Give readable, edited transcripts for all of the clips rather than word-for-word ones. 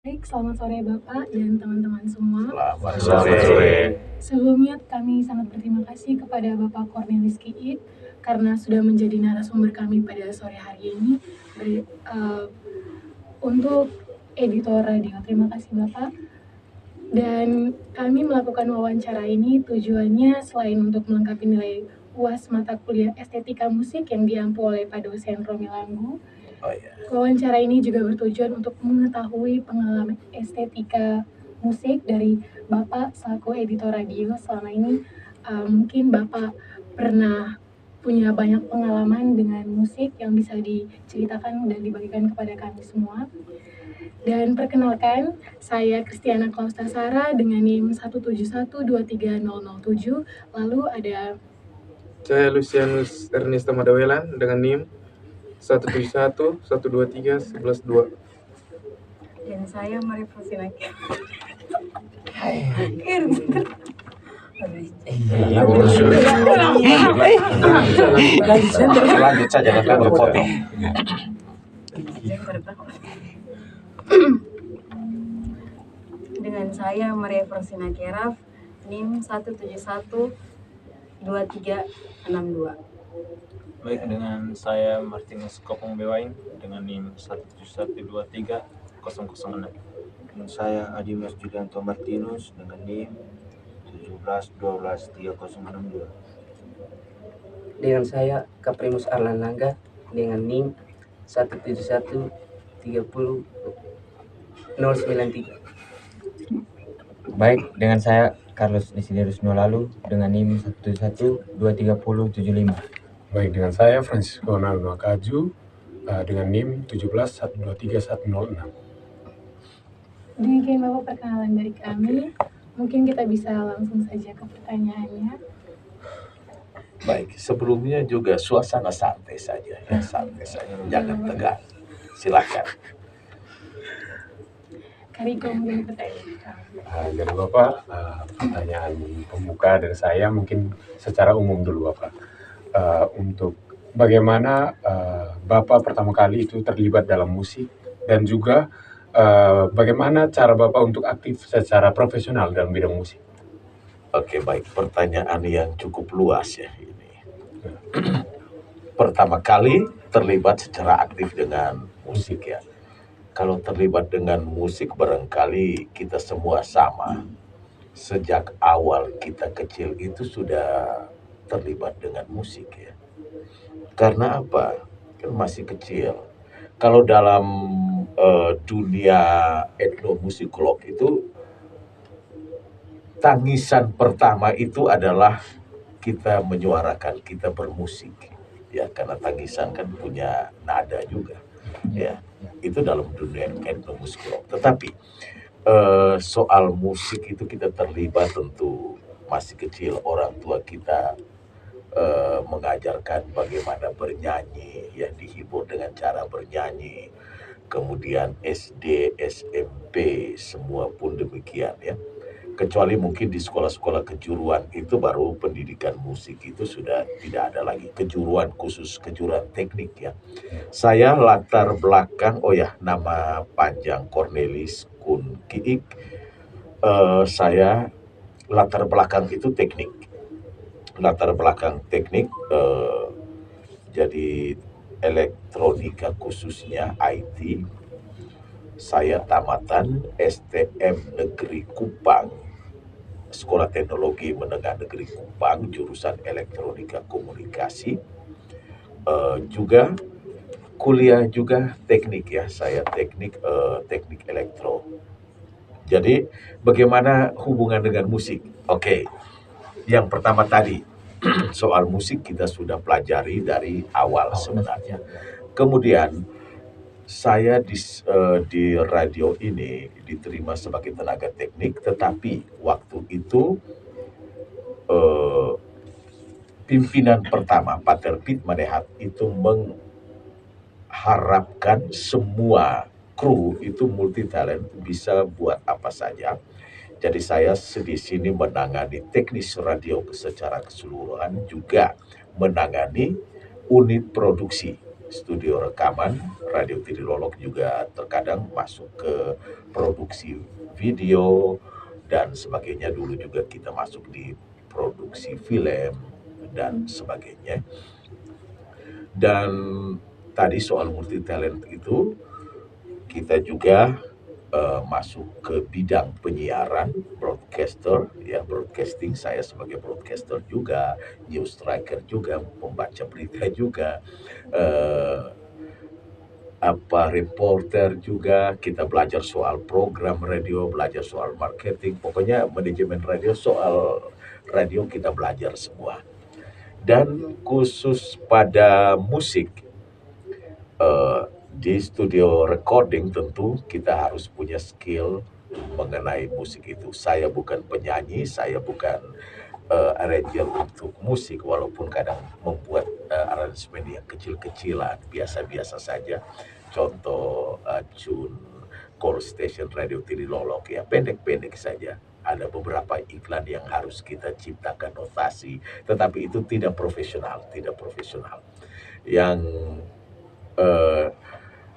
Baik, selamat sore Bapak dan teman-teman semua. Selamat sore. Sebelumnya kami sangat berterima kasih kepada Bapak Cornelis Kiit karena sudah menjadi narasumber kami pada sore hari ini untuk editor radio. Terima kasih Bapak. Dan kami melakukan wawancara ini tujuannya selain untuk melengkapi nilai UAS mata kuliah Estetika Musik yang diampu oleh Pak dosen Romi Langgu. Wawancara ini juga bertujuan untuk mengetahui pengalaman estetika musik dari Bapak selaku editor radio selama ini. Mungkin Bapak pernah punya banyak pengalaman dengan musik yang bisa diceritakan dan dibagikan kepada kami semua. Dan perkenalkan, saya Kristiana Klaustasara dengan NIM 171230007. Lalu ada Saya Lucianus Ernesta Madawelan dengan NIM 171-123-11-2. Dan saya Maria Frasinaki. Lanjut saja nanti berfoto. Dengan saya Maria Frasinaki Raf, NIM 1712362. Baik, dengan saya Martinus Kopong Bewain dengan NIM 17123-006. Dan saya Adimas Julianto Martinus dengan NIM 1712-3062. Dengan saya Kaprimus Arlan Langga dengan NIM 171-30-093. Baik, dengan saya Carlos Desiderius Nolalu dengan NIM 171-230-75. Baik, dengan saya Francisco Ronaldo Akaju dengan NIM 17-123-106. demikian Bapak perkenalan dari kami. Mungkin kita bisa langsung saja ke pertanyaannya. Baik, sebelumnya juga suasana santai saja, jangan tegang. Silakan. Kariko mungkin pertanyaan. Jadi Bapak, pertanyaan pembuka dari saya mungkin secara umum dulu Bapak. Untuk bagaimana Bapak pertama kali itu terlibat dalam musik dan juga bagaimana cara Bapak untuk aktif secara profesional dalam bidang musik? Oke, baik. Pertanyaan yang cukup luas ya ini. Pertama kali terlibat secara aktif dengan musik ya. Kalau terlibat dengan musik barangkali kita semua sama. Sejak awal kita kecil itu sudah terlibat dengan musik ya. Karena apa? Kan masih kecil. Kalau dalam dunia etnomusikolog itu tangisan pertama itu adalah kita menyuarakan, kita bermusik ya, karena tangisan kan punya nada juga ya. Itu dalam dunia etnomusikolog. Tetapi soal musik itu kita terlibat tentu masih kecil, orang tua kita mengajarkan bagaimana bernyanyi ya, dihibur dengan cara bernyanyi. Kemudian SD, SMP semua pun demikian ya. Kecuali mungkin di sekolah-sekolah kejuruan itu baru pendidikan musik itu sudah tidak ada lagi, kejuruan khusus, kejuruan teknik ya. Saya latar belakang, nama panjang Cornelis Kun Kiik. Saya latar belakang itu teknik. Latar belakang teknik jadi elektronika khususnya IT. Saya tamatan STM Negeri Kupang, Sekolah Teknologi Menengah Negeri Kupang, jurusan elektronika komunikasi. Juga kuliah juga teknik ya, saya teknik elektro. Jadi bagaimana hubungan dengan musik? Oke. Yang pertama tadi soal musik kita sudah pelajari dari awal sebenarnya. Kemudian saya di radio ini diterima sebagai tenaga teknik, tetapi waktu itu pimpinan pertama Pater Piet Manehat itu mengharapkan semua kru itu multi talent, bisa buat apa saja. Jadi saya di sini menangani teknis radio secara keseluruhan, juga menangani unit produksi. studio rekaman. Radio Tirilolok juga terkadang masuk ke produksi video dan sebagainya. Dulu juga kita masuk di produksi film dan sebagainya. Dan tadi soal multi talent itu, kita juga masuk ke bidang penyiaran, broadcaster, ya broadcasting. Saya sebagai broadcaster juga, news striker juga, pembaca berita juga, reporter juga. Kita belajar soal program radio, belajar soal marketing, pokoknya manajemen radio, soal radio kita belajar semua. Dan khusus pada musik, di studio recording tentu kita harus punya skill mengenai musik itu. Saya bukan penyanyi, saya bukan arranger untuk musik, walaupun kadang membuat aransemen yang kecil-kecilan, biasa-biasa saja. Contoh tune call station Radio Tirilolok, ya pendek-pendek saja. Ada beberapa iklan yang harus kita ciptakan notasi, tetapi itu tidak profesional. Yang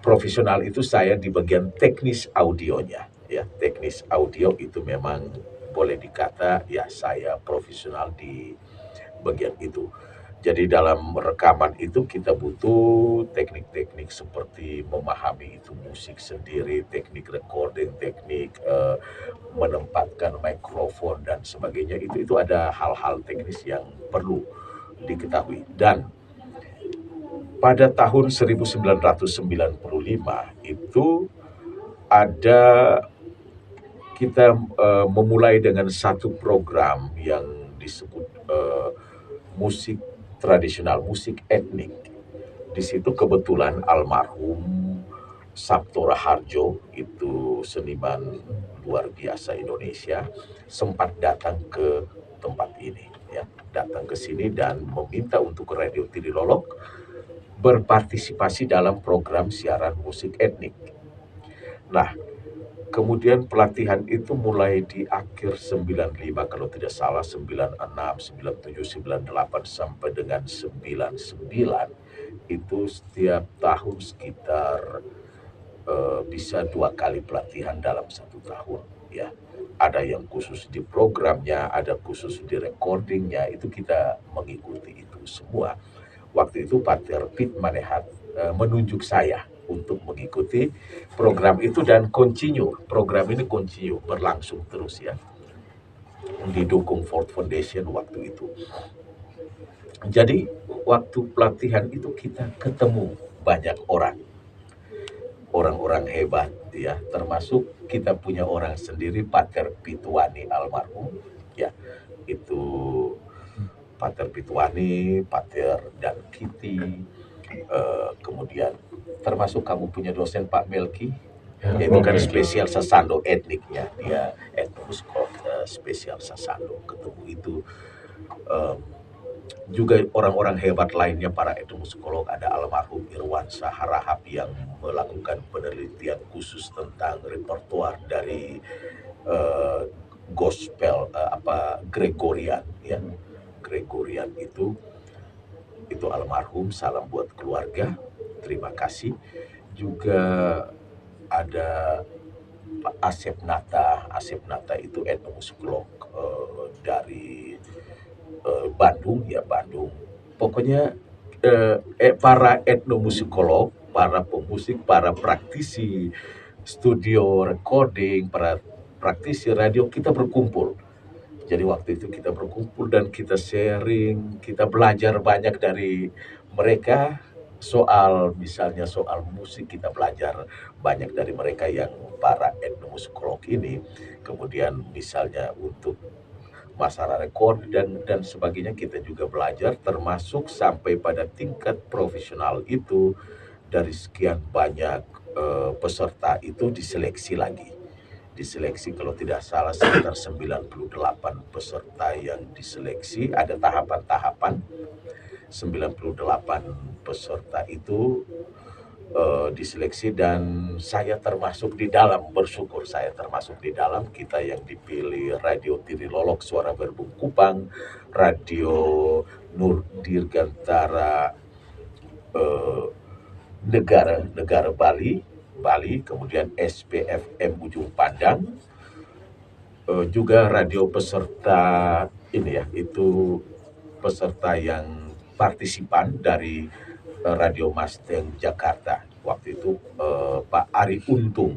profesional itu saya di bagian teknis audionya, ya. Teknis audio itu memang boleh dikata ya saya profesional di bagian itu. Jadi dalam rekaman itu kita butuh teknik-teknik seperti memahami itu musik sendiri, teknik recording, teknik menempatkan mikrofon dan sebagainya. Itu ada hal-hal teknis yang perlu diketahui. Dan pada tahun 1995 itu ada kita memulai dengan satu program yang disebut musik tradisional, musik etnik. Di situ kebetulan almarhum Sabto Raharjo, itu seniman luar biasa Indonesia, sempat datang ke tempat ini, ya, datang ke sini dan meminta untuk Radio Tirilolok berpartisipasi dalam program siaran musik etnik. Nah, kemudian pelatihan itu mulai di akhir 95 kalau tidak salah, 96, 97, 98 sampai dengan 99. Itu setiap tahun sekitar bisa 2 kali pelatihan dalam 1 tahun, ya. Ada yang khusus di programnya, ada khusus di recordingnya, itu kita mengikuti itu semua. Waktu itu Pater Pit Manehat menunjuk saya untuk mengikuti program itu dan program ini berlangsung terus, ya, didukung Ford Foundation waktu itu. Jadi waktu pelatihan itu kita ketemu banyak orang-orang hebat, ya, termasuk kita punya orang sendiri, Pater Pituani almarhum, ya, itu Pater Pituani, Pater Dan Kiti, kemudian termasuk kamu punya dosen Pak Melki, itu kan spesial Sasando etniknya, dia etnomusikolog spesial Sasando. Ketemu itu juga orang-orang hebat lainnya, para etnomusikolog. Ada almarhum Irwansyah Harahap yang melakukan penelitian khusus tentang repertoire dari gospel Gregorian, ya. Gregorian itu almarhum, salam buat keluarga, terima kasih. Juga ada Pak Asep Nata itu etnomusikolog dari Bandung, ya, Bandung. Pokoknya para etnomusikolog, para pemusik, para praktisi studio recording, para praktisi radio, kita berkumpul. Jadi waktu itu kita berkumpul dan kita sharing, kita belajar banyak dari mereka. Misalnya soal musik, kita belajar banyak dari mereka yang para etnomusikolog ini. Kemudian misalnya untuk masalah rekor dan sebagainya, kita juga belajar, termasuk sampai pada tingkat profesional itu. Dari sekian banyak peserta itu diseleksi lagi. Kalau tidak salah sekitar 98 peserta yang diseleksi, ada tahapan-tahapan. 98 peserta itu diseleksi dan saya termasuk di dalam. Bersyukur saya termasuk di dalam. Kita yang dipilih Radio Tirilolok Suara Berbung Kupang, Radio Nur Dirgantara negara Bali, kemudian SPFM Ujung Pandang, juga radio peserta ini ya, itu peserta yang partisipan dari Radio Mustang Jakarta. Waktu itu Pak Ari Untung.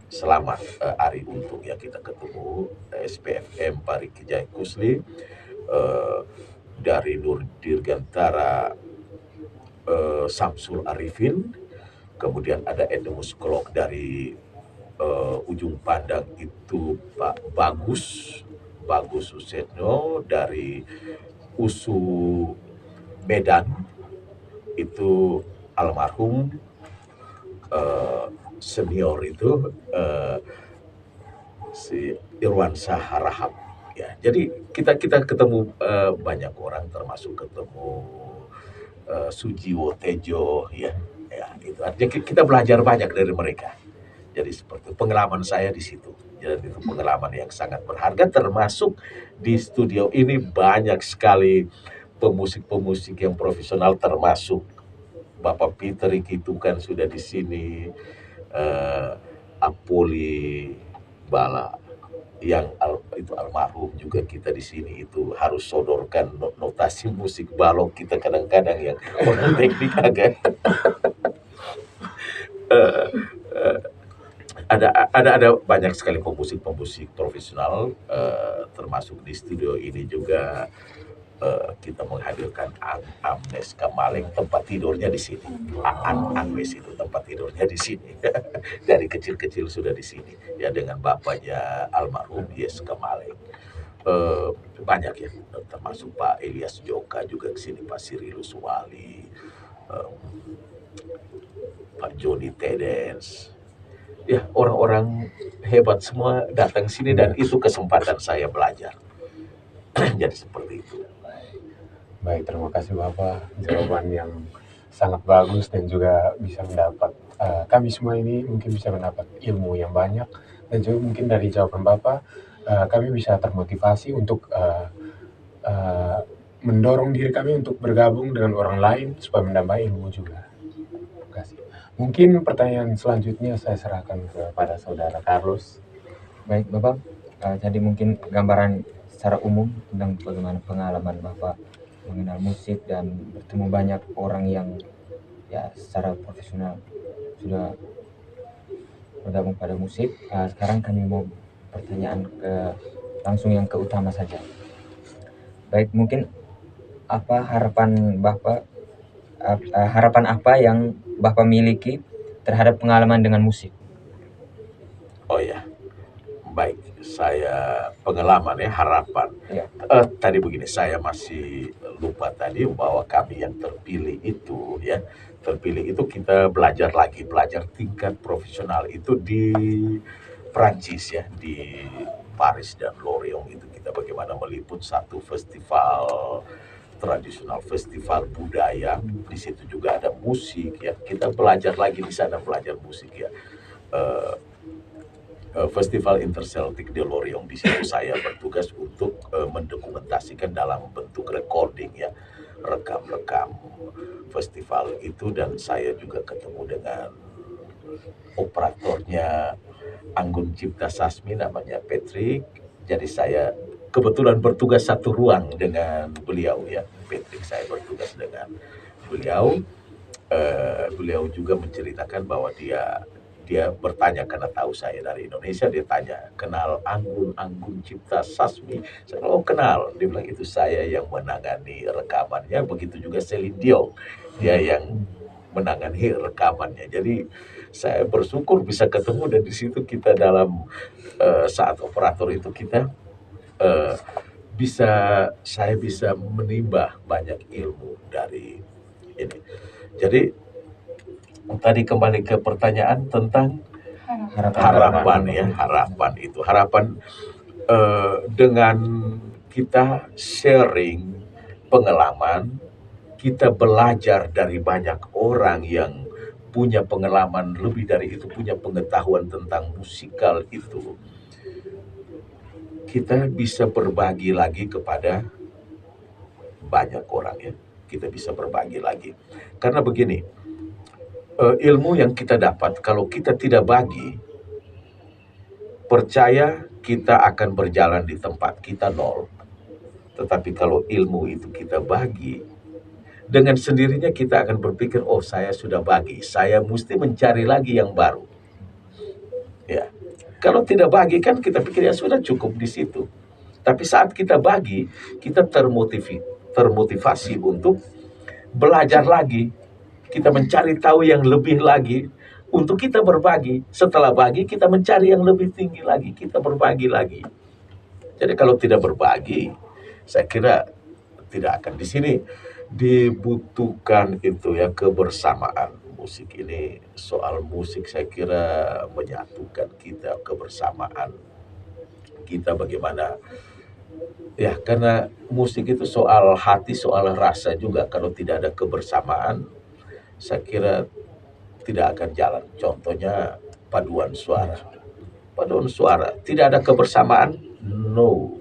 Selamat Ari Untung ya, kita ketemu SPFM Pak Riki Jai Kusli, dari Nur Dirgantara Samsul Arifin, kemudian ada etnomusikolog dari Ujung Pandang itu Pak Bagus Susetno, dari USU Medan itu almarhum senior itu si Irwansyah Harahap ya. Jadi kita ketemu banyak orang, termasuk ketemu Sujiwo Tejo ya itu artinya kita belajar banyak dari mereka. Jadi seperti pengalaman saya di situ, dan itu pengalaman yang sangat berharga. Termasuk di studio ini banyak sekali pemusik yang profesional, termasuk Bapak Peter itu kan sudah di sini, Apoli Bala yang itu almarhum juga kita di sini, itu harus sodorkan notasi musik balok kita kadang-kadang yang orang teknik agak ada banyak sekali pemusik profesional, termasuk di studio ini juga kita menghadirkan Agnes Kamaleng, tempat tidurnya di sini. Agnes itu tempat tidurnya di sini. Dari kecil-kecil sudah di sini. Ya, dengan bapaknya almarhum Yes Kamaleng. Banyak ya, termasuk Pak Elias Joka juga ke sini, Pak Sirilus Wali, Pak Joni Tedens. Ya, orang-orang hebat semua datang sini, dan itu kesempatan saya belajar. Jadi seperti itu. Baik, terima kasih Bapak, jawaban yang sangat bagus dan juga bisa mendapat, kami semua ini mungkin bisa mendapat ilmu yang banyak, dan juga mungkin dari jawaban Bapak kami bisa termotivasi untuk mendorong diri kami untuk bergabung dengan orang lain supaya menambah ilmu juga. Terima kasih. Mungkin pertanyaan selanjutnya saya serahkan kepada Saudara Carlos. Baik Bapak, jadi mungkin gambaran secara umum tentang bagaimana pengalaman Bapak mengenal musik dan bertemu banyak orang yang ya secara profesional sudah bergabung pada musik. Sekarang kami mau pertanyaan langsung yang ke utama saja. Baik, mungkin apa harapan Bapak, harapan apa yang Bapak miliki terhadap pengalaman dengan musik? Oh ya, baik, saya pengalaman ya, harapan. Ya. Tadi begini, saya masih lupa tadi bahwa kami yang terpilih itu kita belajar tingkat profesional itu di Prancis ya, di Paris dan Lorient. Itu kita bagaimana meliput satu festival tradisional, festival budaya. Di situ juga ada musik ya, kita belajar lagi di sana, belajar musik ya. Festival Interceltic de Lorient, di situ saya bertugas untuk mendokumentasikan dalam bentuk recording ya, rekam festival itu, dan saya juga ketemu dengan operatornya Anggun Cipta Sasmi, namanya Patrick. Jadi saya kebetulan bertugas satu ruang dengan beliau ya, Patrick, saya bertugas dengan beliau. Beliau juga menceritakan bahwa dia bertanya karena tahu saya dari Indonesia, dia tanya, kenal Anggun Cipta Sasmi? Saya bilang, oh kenal. Dia bilang, itu saya yang menangani rekamannya. Begitu juga Celine Dion, dia yang menangani rekamannya. Jadi saya bersyukur bisa ketemu, dan di situ kita dalam saat operator itu kita saya bisa menimba banyak ilmu dari ini. Jadi tadi kembali ke pertanyaan tentang harapan ya, harapan dengan kita sharing pengalaman, kita belajar dari banyak orang yang punya pengalaman lebih dari itu, punya pengetahuan tentang musikal itu, kita bisa berbagi lagi kepada banyak orang ya, kita bisa berbagi lagi. Karena begini, ilmu yang kita dapat kalau kita tidak bagi, percaya kita akan berjalan di tempat kita nol. Tetapi kalau ilmu itu kita bagi, dengan sendirinya kita akan berpikir, oh saya sudah bagi, saya mesti mencari lagi yang baru. Ya, kalau tidak bagi kan kita pikir ya sudah cukup di situ. Tapi saat kita bagi, kita termotivasi untuk belajar lagi. Kita mencari tahu yang lebih lagi untuk kita berbagi. Setelah bagi, kita mencari yang lebih tinggi lagi, kita berbagi lagi. Jadi kalau tidak berbagi, saya kira tidak akan. Di sini dibutuhkan itu ya kebersamaan. Musik ini, soal musik saya kira menyatukan kita, kebersamaan kita bagaimana. Ya, karena musik itu soal hati, soal rasa juga. Kalau tidak ada kebersamaan, saya kira tidak akan jalan. Contohnya paduan suara. Paduan suara, tidak ada kebersamaan, nol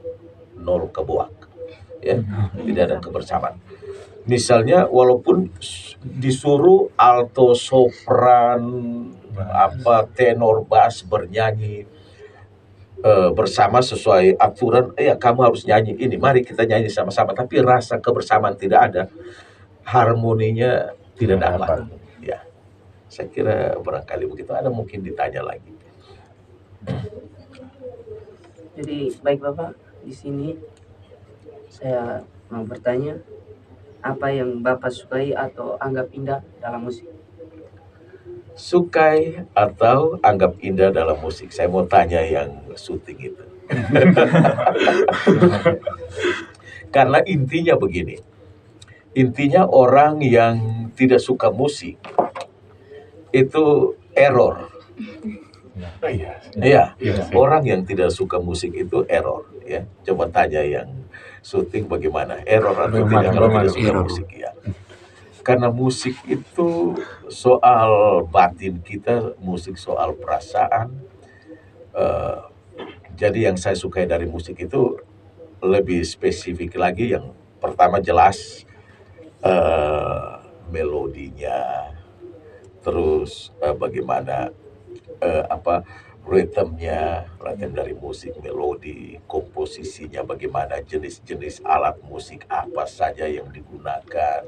kebuak. Ya, tidak ada kebersamaan. Misalnya walaupun disuruh alto, sopran, tenor, bass bernyanyi bersama sesuai aturan, ya kamu harus nyanyi ini, mari kita nyanyi sama-sama, tapi rasa kebersamaan tidak ada, harmoninya tidak dapat. Ya, saya kira barangkali begitu. Ada mungkin ditanya lagi. Jadi baik Bapak, di sini saya mau bertanya, apa yang Bapak sukai atau anggap indah dalam musik? Sukai atau anggap indah dalam musik? Saya mau tanya yang syuting itu. Karena intinya begini. Intinya orang yang tidak suka musik itu error. Iya, orang yang tidak suka musik itu error. Ya, coba tanya yang syuting bagaimana, error atau tidak kalau tidak suka musik ya. Karena musik itu soal batin kita, musik soal perasaan. Jadi yang saya sukai dari musik itu lebih spesifik lagi. Yang pertama jelas melodinya, terus bagaimana ritmenya, ritme dari musik, melodi, komposisinya bagaimana, jenis-jenis alat musik apa saja yang digunakan.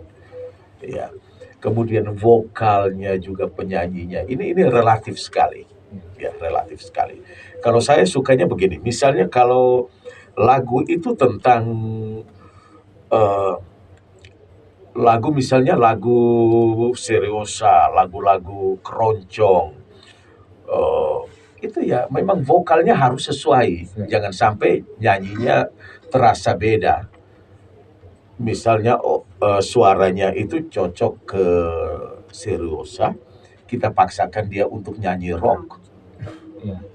Ya, kemudian vokalnya juga, penyanyinya, ini relatif sekali, ya relatif sekali. Kalau saya sukanya begini, misalnya kalau lagu itu tentang lagu misalnya lagu seriosa, lagu-lagu keroncong, itu ya memang vokalnya harus sesuai, jangan sampai nyanyinya terasa beda. Misalnya suaranya itu cocok ke seriosa, kita paksakan dia untuk nyanyi rock,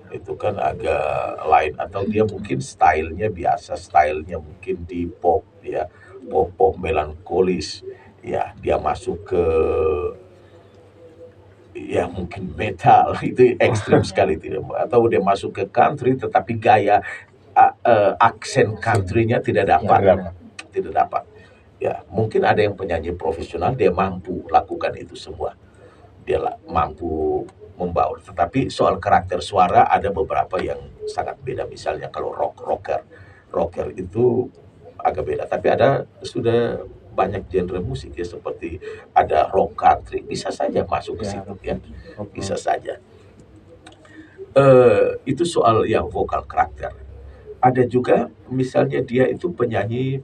itu kan agak lain. Atau dia mungkin stylenya biasa, stylenya mungkin di pop, ya pop melankolis, ya dia masuk ke ya mungkin metal, itu ekstrim sekali tidak. Atau dia masuk ke country tetapi gaya aksen countrynya tidak dapat. Ya, mungkin ada yang penyanyi profesional, dia mampu lakukan itu semua. Dia mampu membaur. Tetapi soal karakter suara ada beberapa yang sangat beda. Misalnya kalau rocker itu agak beda. Tapi ada sudah banyak genre musik ya, seperti ada rock country, bisa saja masuk ke situ ya. Bisa saja. Itu soal yang vokal karakter. Ada juga misalnya dia itu penyanyi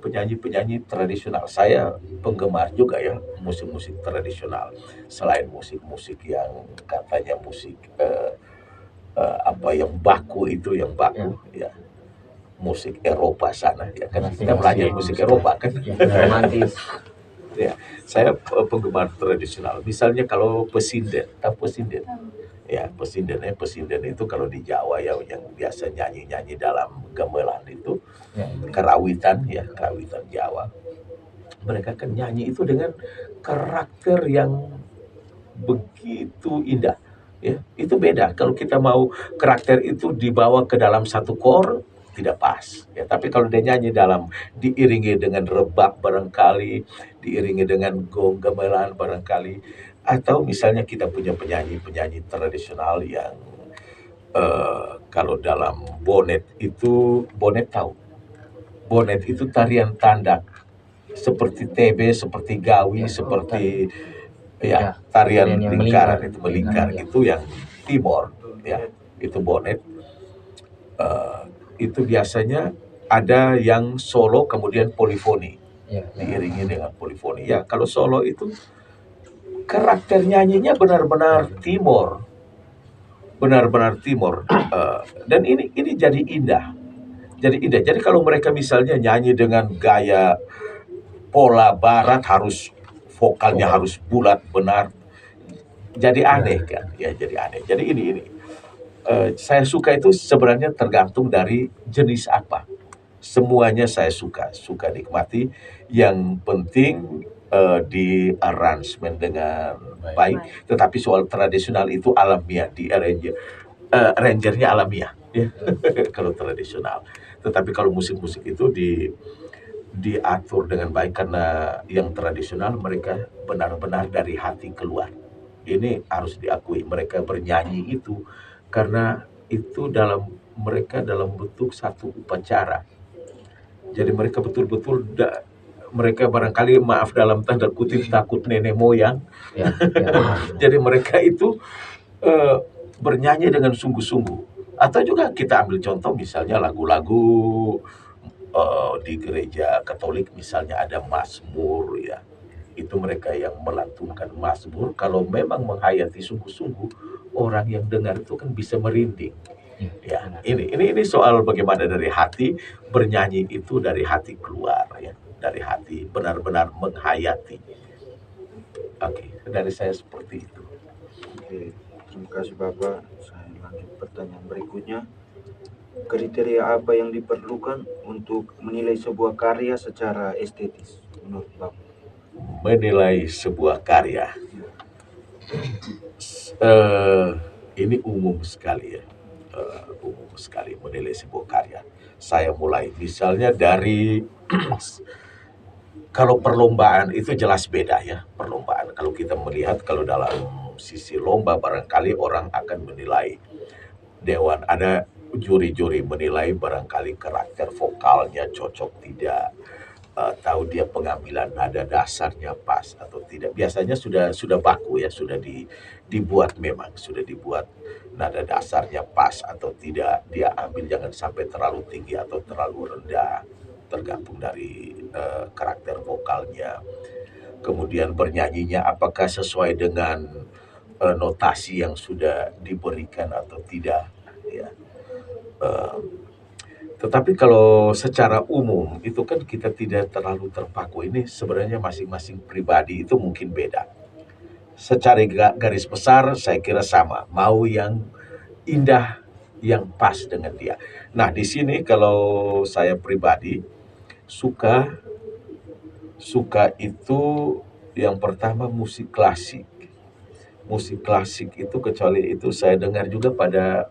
tradisional. Saya penggemar juga ya musik-musik tradisional. Selain musik-musik yang katanya musik yang baku ya. Musik Eropa sana ya kan, kita belajar musik Eropa kan. Romantis. Ya, saya penggemar tradisional. Misalnya kalau pesinden, pesinden. Ya, pesinden itu kalau di Jawa ya yang biasa nyanyi dalam gamelan itu, karawitan Jawa. Mereka kan nyanyi itu dengan karakter yang begitu indah. Ya, itu beda. Kalau kita mau karakter itu dibawa ke dalam satu kor, tidak pas. Ya, tapi kalau dia nyanyi diiringi dengan rebab barangkali, diiringi dengan gong gamelan barangkali, Atau misalnya kita punya penyanyi-penyanyi tradisional yang kalau dalam bonet itu, bonet tahu, bonet itu tarian tandak seperti tebe, seperti gawi, seperti ya tarian Tarian yang lingkaran melingkar. itu melingkar Ya. itu yang timor ya, itu bonet. Itu biasanya ada yang solo kemudian polifoni, Ya, ya. diiringi dengan polifoni. Ya, kalau solo itu karakter nyanyinya benar-benar timor, benar-benar timor. Dan ini jadi indah, jadi indah. Jadi kalau mereka misalnya nyanyi dengan gaya pola barat, harus vokalnya harus bulat benar, jadi aneh kan, ya jadi aneh. Jadi ini saya suka itu sebenarnya tergantung dari jenis apa. Semuanya saya suka nikmati. Yang penting di arrangement dengan baik. Tetapi soal tradisional itu alamiah, di arrangernya alamiah ya. Kalau tradisional. Tetapi kalau musik-musik itu diatur dengan baik, karena yang tradisional mereka benar-benar dari hati keluar. Ini harus diakui, mereka bernyanyi itu karena itu mereka dalam bentuk satu upacara. Jadi mereka betul-betul mereka barangkali, maaf dalam tanda kutip, takut nenek moyang. Ya, ya. Jadi mereka itu bernyanyi dengan sungguh-sungguh. Atau juga kita ambil contoh misalnya lagu-lagu di gereja Katolik misalnya ada mazmur ya. Itu mereka yang melantunkan mazmur, kalau memang menghayati sungguh-sungguh, orang yang dengar itu kan bisa merinding. Ya, ini soal bagaimana dari hati bernyanyi itu, dari hati keluar ya, dari hati benar-benar menghayati. Oke, dari saya seperti itu. Oke, terima kasih Bapak. Saya lanjut pertanyaan berikutnya. Kriteria apa yang diperlukan untuk menilai sebuah karya secara estetis menurut Bapak? Menilai sebuah karya, ini umum sekali ya, umum sekali menilai sebuah karya. Saya mulai misalnya dari kalau perlombaan itu jelas beda ya, perlombaan. Kalau kita melihat, kalau dalam sisi lomba barangkali orang akan menilai, dewan ada juri-juri menilai barangkali karakter vokalnya cocok tidak, tahu dia pengambilan nada dasarnya pas atau tidak. Biasanya sudah baku ya, sudah dibuat, memang sudah dibuat nada dasarnya pas atau tidak, dia ambil jangan sampai terlalu tinggi atau terlalu rendah, tergantung dari karakter vokalnya. Kemudian bernyanyinya apakah sesuai dengan notasi yang sudah diberikan atau tidak ya. Tetapi kalau secara umum itu kan kita tidak terlalu terpaku. Ini sebenarnya masing-masing pribadi itu mungkin beda. Secara garis besar saya kira sama, mau yang indah, yang pas dengan dia. Nah, di sini kalau saya pribadi suka itu yang pertama musik klasik. Musik klasik itu, kecuali itu saya dengar juga pada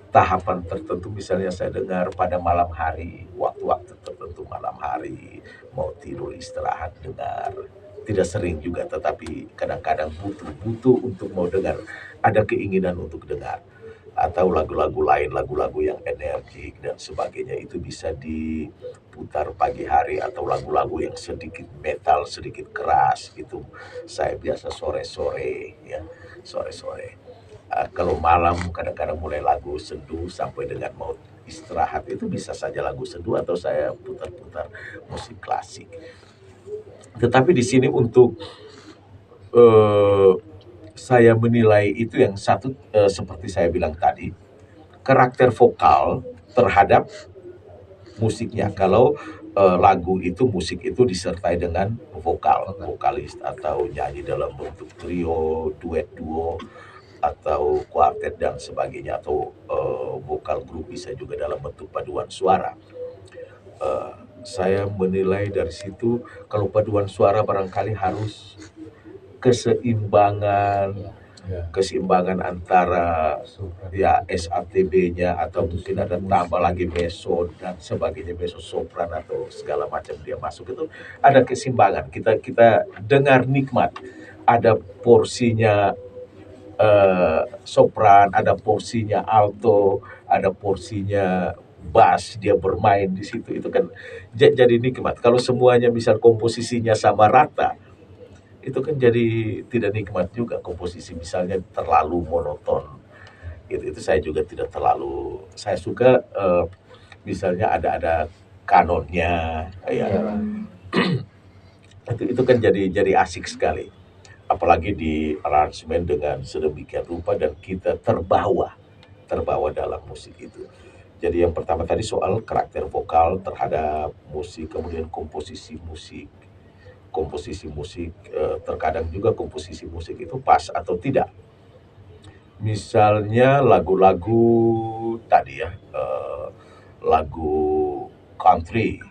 tahapan tertentu, misalnya saya dengar pada malam hari, waktu-waktu tertentu malam hari, mau tidur istirahat dengar. Tidak sering juga, tetapi kadang-kadang butuh untuk mau dengar, ada keinginan untuk dengar. Atau lagu-lagu lain, lagu-lagu yang energik dan sebagainya, itu bisa diputar pagi hari. Atau lagu-lagu yang sedikit metal, sedikit keras, itu saya biasa sore-sore ya, sore-sore. Kalau malam kadang-kadang mulai lagu sendu sampai dengan mau istirahat, itu bisa saja lagu sendu atau saya putar-putar musik klasik. Tetapi di sini untuk saya menilai itu yang satu, seperti saya bilang tadi, karakter vokal terhadap musiknya. Kalau lagu itu, musik itu disertai dengan vokalis atau nyanyi dalam bentuk trio, duet, duo, atau kuartet dan sebagainya, atau vokal grup bisa juga dalam bentuk paduan suara. Saya menilai dari situ, kalau paduan suara barangkali harus keseimbangan antara ya SATB-nya, atau mungkin ada tambah lagi meso dan sebagainya, meso sopran atau segala macam dia masuk, itu ada keseimbangan, kita dengar nikmat. ada porsinya sopran, ada porsinya alto, ada porsinya bass, dia bermain di situ, itu kan jadi nikmat. Kalau semuanya misal komposisinya sama rata, itu kan jadi tidak nikmat juga. Komposisi misalnya terlalu monoton, itu saya juga tidak terlalu. Saya suka misalnya ada kanonnya, ya. itu kan jadi asik sekali. Apalagi di aransemen dengan sedemikian rupa dan kita terbawa dalam musik itu. Jadi yang pertama tadi soal karakter vokal terhadap musik, kemudian komposisi musik. Terkadang juga komposisi musik itu pas atau tidak. Misalnya lagu-lagu tadi ya, lagu country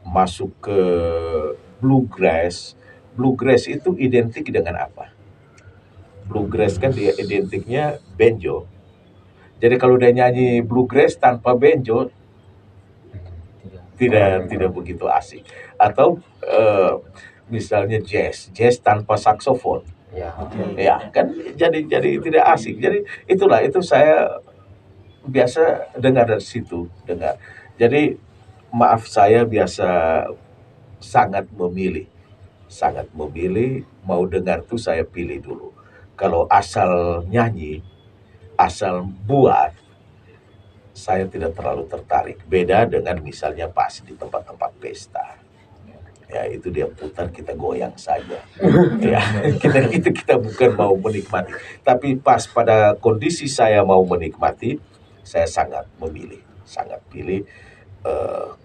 masuk ke bluegrass. Bluegrass itu identik dengan apa? Bluegrass kan dia identiknya banjo. Jadi kalau dia nyanyi bluegrass tanpa banjo tidak begitu asik. Atau misalnya jazz tanpa saksofon. Ya kan jadi tidak asik. Jadi itu saya biasa dengar dari situ, dengar. Jadi maaf, saya biasa sangat memilih, mau dengar tuh saya pilih dulu. Kalau asal nyanyi, asal buat, saya tidak terlalu tertarik. Beda dengan misalnya pas di tempat-tempat pesta. Ya itu dia putar, kita goyang saja. Ya, kita bukan mau menikmati. Tapi pas pada kondisi saya mau menikmati, saya sangat pilih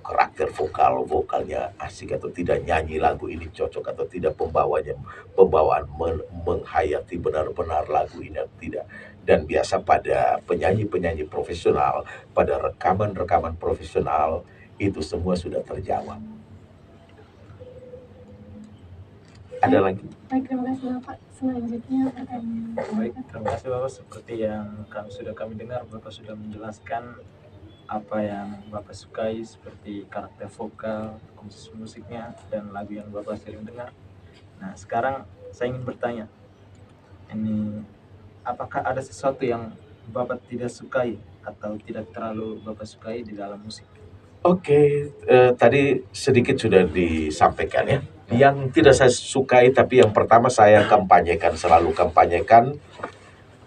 karakter vokalnya asik atau tidak, nyanyi lagu ini cocok atau tidak, pembawaan menghayati benar-benar lagu ini atau tidak. Dan biasa pada penyanyi profesional, pada rekaman profesional, itu semua sudah terjawab. Ada lagi? Baik, terima kasih Bapak. Selanjutnya pertanyaan. Baik, terima kasih Bapak. Seperti yang kami dengar, Bapak sudah menjelaskan apa yang Bapak sukai, seperti karakter vokal, komposisi musiknya, dan lagu yang Bapak sering dengar. Nah, sekarang saya ingin bertanya, ini apakah ada sesuatu yang Bapak tidak sukai atau tidak terlalu Bapak sukai di dalam musik? Oke, tadi sedikit sudah disampaikan ya. Yang tidak saya sukai, tapi yang pertama saya selalu kampanyekan,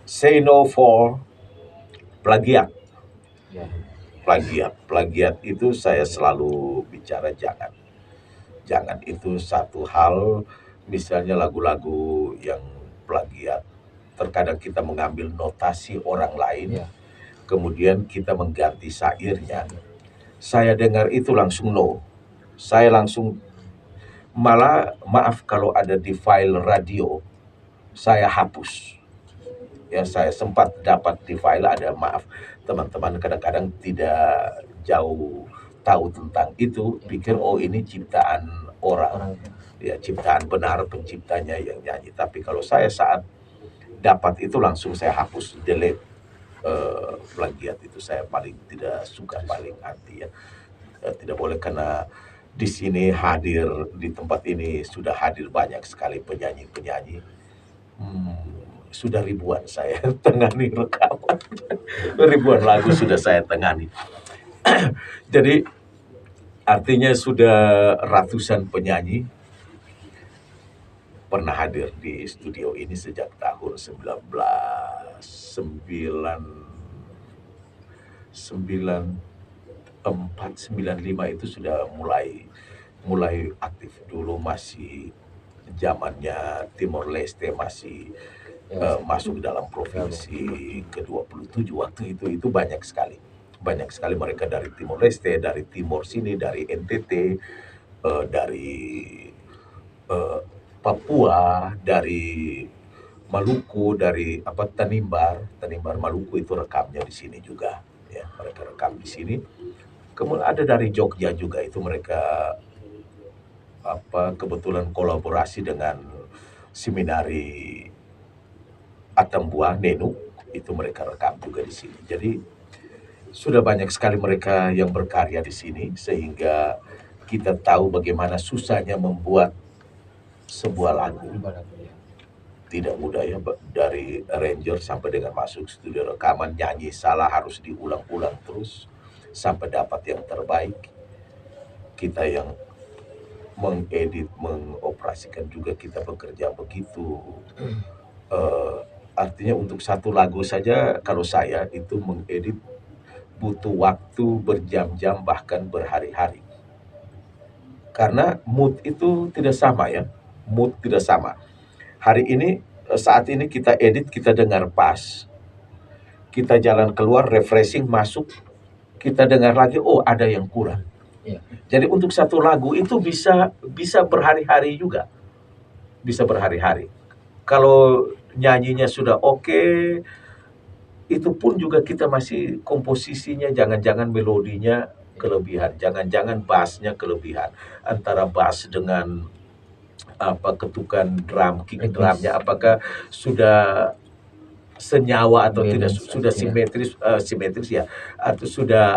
say no for plagiat. Plagiat itu saya selalu bicara jangan itu satu hal. Misalnya lagu-lagu yang plagiat, terkadang kita mengambil notasi orang lain, kemudian kita mengganti syairnya. Saya dengar itu langsung no. Saya langsung, malah maaf kalau ada di file radio, saya hapus. Ya, saya sempat dapat di file ada, maaf teman-teman kadang-kadang tidak jauh tahu tentang itu, pikir oh ini ciptaan orang. Ya, ciptaan benar penciptanya yang nyanyi. Tapi kalau saya saat dapat itu langsung saya hapus, delete. Plagiat itu saya paling tidak suka, paling anti ya. Tidak boleh, karena di sini hadir, di tempat ini sudah hadir banyak sekali penyanyi. Sudah ribuan saya tangani rekaman. Ribuan lagu sudah saya tangani. Jadi artinya sudah ratusan penyanyi pernah hadir di studio ini sejak tahun 1994-95 itu sudah mulai aktif. Dulu masih zamannya Timor Leste masih masuk dalam provinsi ke-27 waktu itu banyak sekali mereka dari Timor Leste, dari Timor sini, dari NTT, dari Papua, dari Maluku, dari Tanimbar Maluku, itu rekamnya di sini juga ya, mereka rekam di sini. Kemudian ada dari Jogja juga, itu mereka kebetulan kolaborasi dengan seminari Atambua Nenu, itu mereka rekam juga di sini. Jadi sudah banyak sekali mereka yang berkarya di sini, sehingga kita tahu bagaimana susahnya membuat sebuah lagu. Ya. Tidak mudah ya, dari arranger sampai dengan masuk studio rekaman, nyanyi salah harus diulang-ulang terus sampai dapat yang terbaik. Kita yang mengedit, mengoperasikan juga kita bekerja begitu. Artinya untuk satu lagu saja kalau saya itu mengedit butuh waktu berjam-jam bahkan berhari-hari. Karena mood itu tidak sama ya, mood tidak sama. Hari ini, saat ini kita edit, kita dengar pas, kita jalan keluar, refreshing, masuk, kita dengar lagi, oh ada yang kurang. Iya. Jadi untuk satu lagu itu bisa berhari-hari juga, bisa berhari-hari. Kalau nyanyinya sudah oke, itu pun juga kita masih komposisinya, jangan-jangan melodinya kelebihan, jangan-jangan bassnya kelebihan. Antara bass dengan ketukan drum, kick drumnya, apakah sudah senyawa atau tidak, sudah simetris ya, atau sudah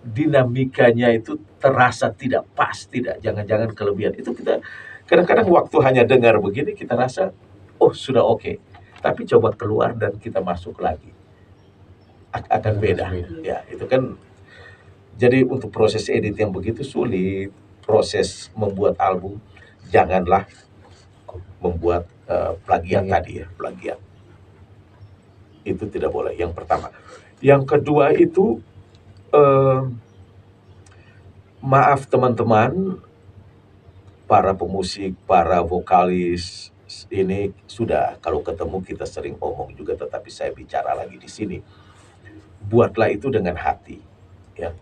dinamikanya itu terasa tidak pas, tidak, jangan-jangan kelebihan. Itu kita kadang-kadang waktu hanya dengar begini kita rasa oh sudah oke. Tapi coba keluar dan kita masuk lagi akan beda. Ya, itu kan. Jadi untuk proses edit yang begitu sulit, proses membuat album, janganlah membuat plagiat tadi ya, plagiat. Itu tidak boleh, yang pertama. Yang kedua itu, maaf teman-teman, para pemusik, para vokalis, ini sudah kalau ketemu kita sering omong juga, tetapi saya bicara lagi di sini. Buatlah itu dengan hati, ya.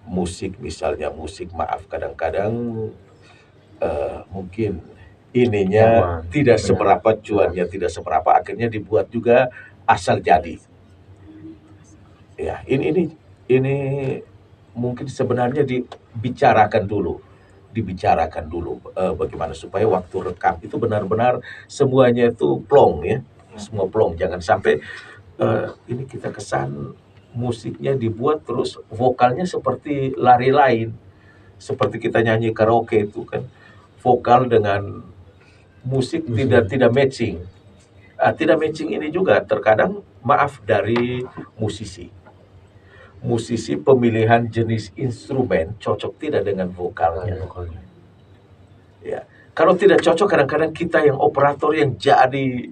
Musik misalnya, maaf kadang-kadang mungkin ininya tidak seberapa, cuannya tidak seberapa, akhirnya dibuat juga asal jadi. Ya, ini mungkin sebenarnya dibicarakan dulu bagaimana supaya waktu rekam itu benar-benar semuanya itu plong ya, semua plong. Jangan sampai ini kita kesan musiknya dibuat terus vokalnya seperti lari lain, seperti kita nyanyi karaoke itu kan, vokal dengan musik tidak matching. Tidak matching ini juga terkadang maaf dari musisi pemilihan jenis instrumen cocok tidak dengan vokalnya. Ya, kalau tidak cocok kadang-kadang kita yang operator yang jadi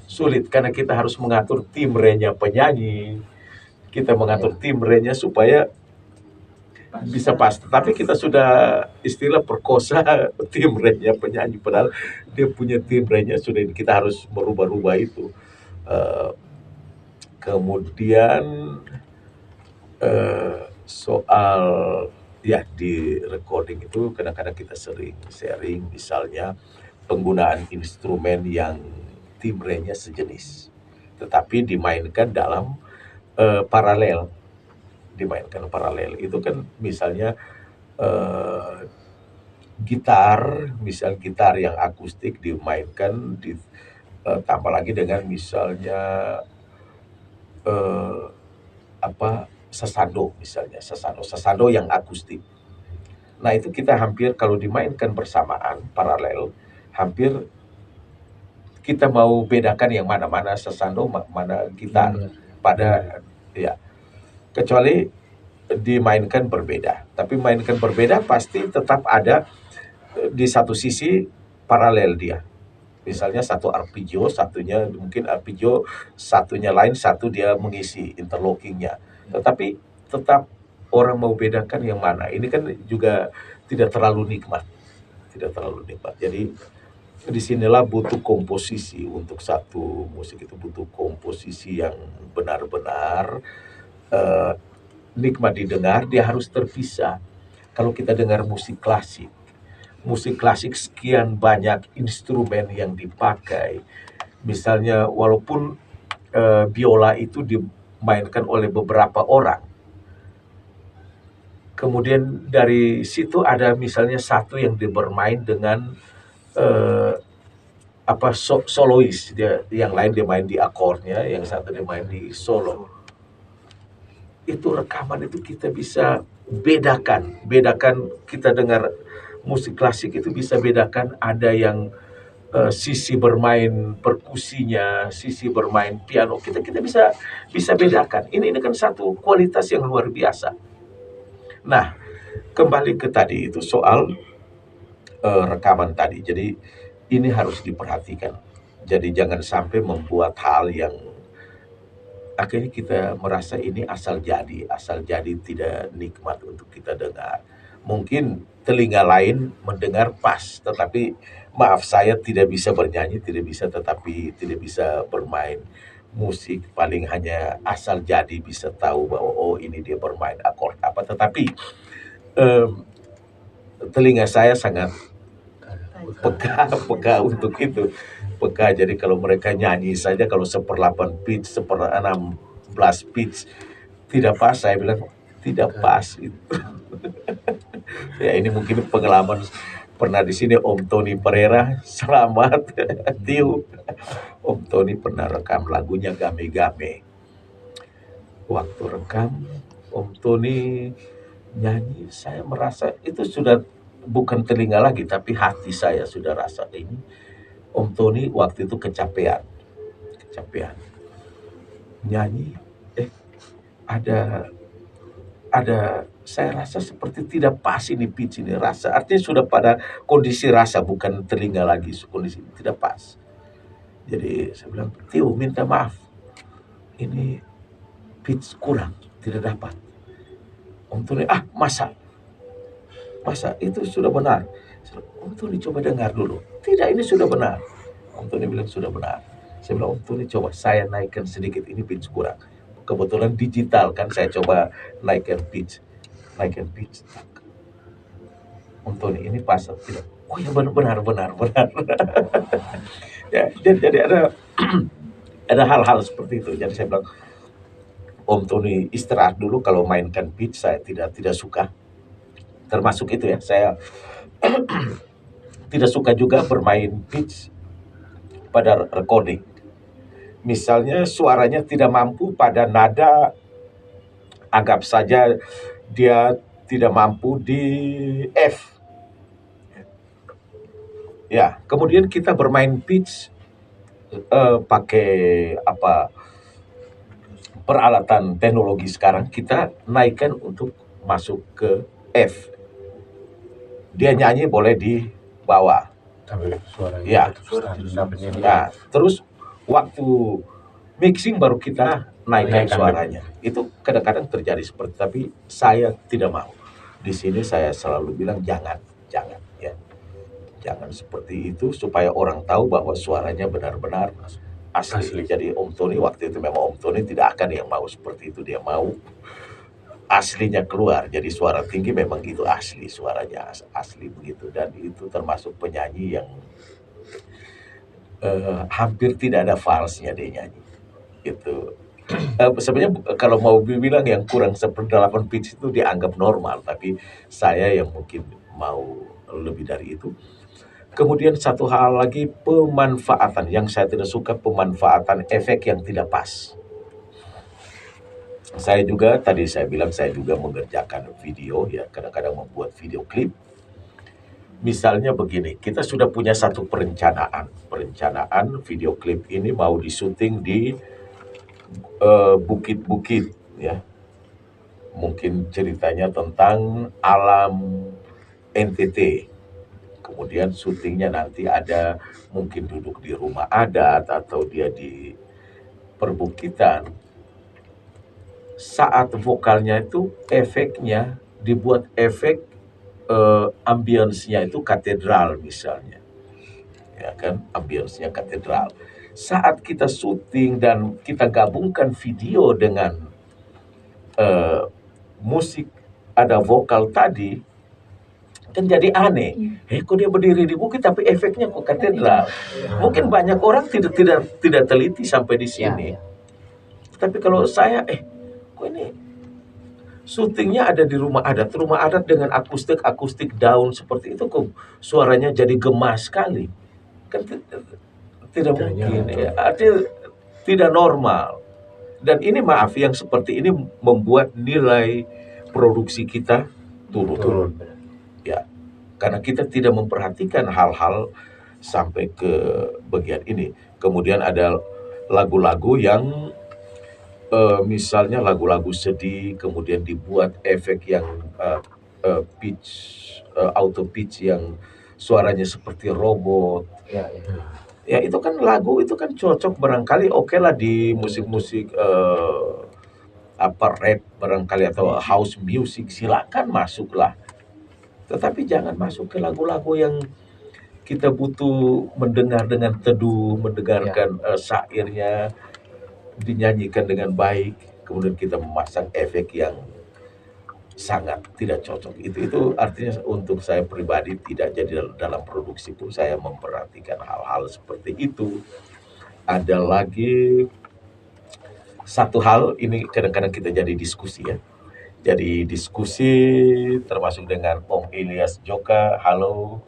sulit, karena kita harus mengatur timbrenya penyanyi, kita mengatur timbrenya supaya bisa pas. Tapi kita sudah istilah perkosa timbrenya penyanyi, padahal dia punya timbrenya sudah, kita harus merubah-rubah itu. Kemudian soal ya di recording itu kadang-kadang kita sering sharing misalnya penggunaan instrumen yang timbrenya sejenis tetapi dimainkan dalam paralel, itu kan misalnya gitar yang akustik dimainkan tambah lagi dengan misalnya sesando yang akustik. Nah itu kita hampir kalau dimainkan bersamaan paralel, hampir kita mau bedakan yang mana sesando, mana gitar pada ya, kecuali dimainkan berbeda. Tapi mainkan berbeda pasti tetap ada di satu sisi paralel dia. Misalnya satu arpeggio, satunya mungkin arpeggio, satunya lain, satu dia mengisi interlockingnya. Tetapi tetap orang mau bedakan yang mana. Ini kan juga tidak terlalu nikmat. Jadi disinilah butuh komposisi. Untuk satu musik itu butuh komposisi yang benar-benar nikmat didengar. Dia harus terpisah. Kalau kita dengar musik klasik sekian banyak instrumen yang dipakai. Misalnya walaupun biola itu dimainkan oleh beberapa orang, kemudian dari situ ada misalnya satu yang bermain dengan solois, yang lain dia main di akornya, yang satu dia main di solo. Itu rekaman itu kita bisa bedakan kita dengar musik klasik itu bisa bedakan ada yang sisi bermain perkusinya, sisi bermain piano, kita bisa bedakan. Ini kan satu kualitas yang luar biasa. Nah, kembali ke tadi itu soal rekaman tadi. Jadi ini harus diperhatikan. Jadi jangan sampai membuat hal yang akhirnya kita merasa ini asal jadi tidak nikmat untuk kita dengar. Mungkin telinga lain mendengar pas, tetapi maaf saya tidak bisa bernyanyi, tidak bisa bermain musik, paling hanya asal jadi bisa tahu bahwa oh ini dia bermain akord apa, tetapi telinga saya sangat peka untuk itu. Peka, jadi kalau mereka nyanyi saja kalau 1/8 pitch, 1/16 pitch tidak pas, saya bilang tidak pas itu. Ya ini mungkin pengalaman pernah di sini Om Tony Pereira, selamat Tiu. Om Tony pernah rekam lagunya Game Game. Waktu rekam Om Tony nyanyi, saya merasa itu sudah bukan telinga lagi, tapi hati saya sudah rasa ini Om Tony waktu itu kecapean nyanyi. Ada saya rasa seperti tidak pas ini pitch ini, rasa artinya sudah pada kondisi rasa, bukan telinga lagi, kondisi tidak pas. Jadi saya bilang, Tio minta maaf, ini pitch kurang, tidak dapat. Om Tony, masa itu sudah benar. Om Tony coba dengar dulu, tidak, ini sudah benar. Om Tony bilang sudah benar. Saya bilang, Om Tony coba saya naikkan sedikit, ini pitch kurang. Kebetulan digital kan, saya coba naikkan pitch. Om Tony, ini pas tidak? Oh ya benar. Ya, jadi ada hal-hal seperti itu. Jadi saya bilang, Om Tony istirahat dulu, kalau mainkan pitch saya tidak suka. Termasuk itu ya, saya tidak suka juga bermain pitch pada recording. Misalnya suaranya tidak mampu pada nada, anggap saja dia tidak mampu di F. Ya, kemudian kita bermain pitch pakai peralatan teknologi sekarang, kita naikkan untuk masuk ke F. Dia nyanyi boleh di bawah. Ya. Terus waktu mixing baru kita naikkan suaranya. Itu kadang-kadang terjadi seperti, tapi saya tidak mau. Di sini saya selalu bilang jangan ya. Jangan seperti itu supaya orang tahu bahwa suaranya benar-benar asli. Jadi Om Tony waktu itu memang Om Tony tidak akan yang mau seperti itu, dia mau aslinya keluar. Jadi suara tinggi memang itu asli, suaranya asli begitu, dan itu termasuk penyanyi yang hampir tidak ada falsnya dia nyanyi. Itu sebenarnya kalau mau bilang yang kurang 1/8 pitch itu dianggap normal, tapi saya yang mungkin mau lebih dari itu. Kemudian satu hal lagi, pemanfaatan yang saya tidak suka, pemanfaatan efek yang tidak pas. Saya juga tadi saya bilang saya juga mengerjakan video ya, kadang-kadang membuat video klip. Misalnya begini, kita sudah punya satu perencanaan video klip ini mau disyuting di bukit-bukit ya. Mungkin ceritanya tentang alam NTT. Kemudian syutingnya nanti ada mungkin duduk di rumah adat atau dia di perbukitan. Saat vokalnya itu efeknya dibuat efek ambience-nya itu katedral misalnya. Ya kan, ambience-nya katedral. Saat kita syuting dan kita gabungkan video dengan musik, ada vokal tadi, kan jadi aneh. Kok dia berdiri di bukit tapi efeknya kok katedral. Mungkin banyak orang tidak teliti sampai di sini. Tapi kalau saya kok ini syutingnya ada di rumah adat dengan akustik daun seperti itu, kok suaranya jadi gemas sekali. Kan tidak mungkin ya. Artinya tidak normal. Dan ini maaf, yang seperti ini membuat nilai produksi kita turun. Ya. karena kita tidak memperhatikan hal-hal sampai ke bagian ini. Kemudian ada lagu-lagu yang misalnya lagu-lagu sedih, kemudian dibuat efek yang pitch, auto pitch yang suaranya seperti robot. Ya, ya. Ya itu kan lagu itu kan cocok barangkali oke lah di musik-musik rap barangkali atau house music, silakan masuklah. Tetapi jangan masuk ke lagu-lagu yang kita butuh mendengar dengan teduh, mendengarkan syairnya dinyanyikan dengan baik, kemudian kita memasang efek yang sangat tidak cocok. Itu artinya untuk saya pribadi tidak jadi dalam produksi pun saya memperhatikan hal-hal seperti itu. Ada lagi satu hal, ini kadang-kadang kita jadi diskusi ya. Jadi diskusi termasuk dengan Om Ilyas Joka, halo.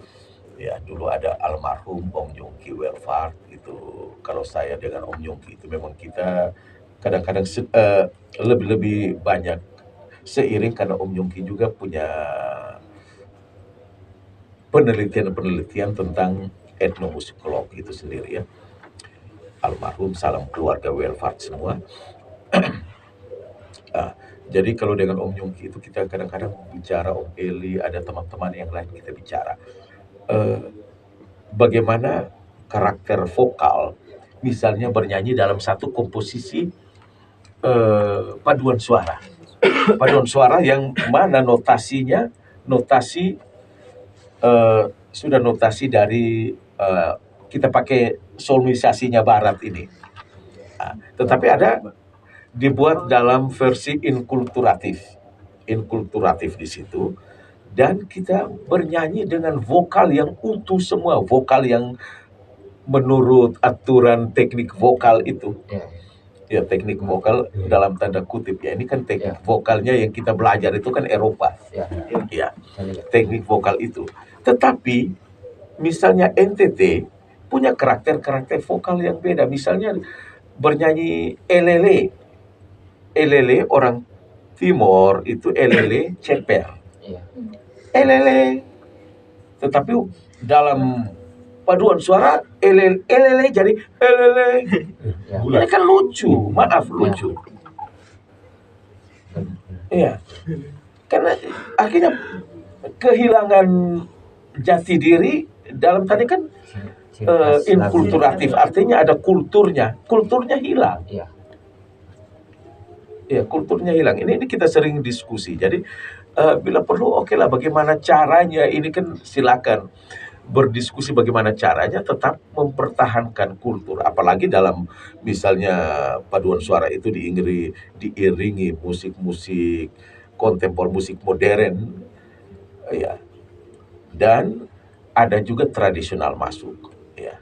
Ya dulu ada almarhum Om Yongki Welfart itu. Kalau saya dengan Om Yongki itu memang kita kadang-kadang lebih banyak seiring karena Om Yongki juga punya penelitian tentang etnomusikolog itu sendiri ya. Almarhum, salam keluarga Welfart semua. Jadi kalau dengan Om Yongki itu kita kadang-kadang bicara, Om Eli, ada teman-teman yang lain kita bicara. Bagaimana karakter vokal, misalnya bernyanyi dalam satu komposisi paduan suara. Paduan suara yang mana notasinya, sudah notasi dari kita pakai solmisasinya barat ini. Tetapi ada dibuat dalam versi inkulturatif di situ, dan kita bernyanyi dengan vokal yang utuh semua, vokal yang menurut aturan teknik vokal itu. Ya, teknik vokal dalam tanda kutip ya, ini kan teknik vokalnya yang kita belajar itu kan Eropa. Ya, teknik vokal itu. Tetapi misalnya NTT punya karakter vokal yang beda. Misalnya bernyanyi elele orang Timor itu elele ceper. Elele. Tetapi dalam paduan suara elele jadi elele. Ini kan lucu, maaf lucu. Iya. Karena akhirnya kehilangan jati diri dalam tadi kan inkulturatif, artinya ada kulturnya hilang. Ya, kulturnya hilang. Ini kita sering diskusi. Jadi bila perlu oke lah bagaimana caranya, ini kan silakan berdiskusi bagaimana caranya tetap mempertahankan kultur, apalagi dalam misalnya paduan suara itu diiringi musik-musik kontemporer, musik modern ya, dan ada juga tradisional masuk ya.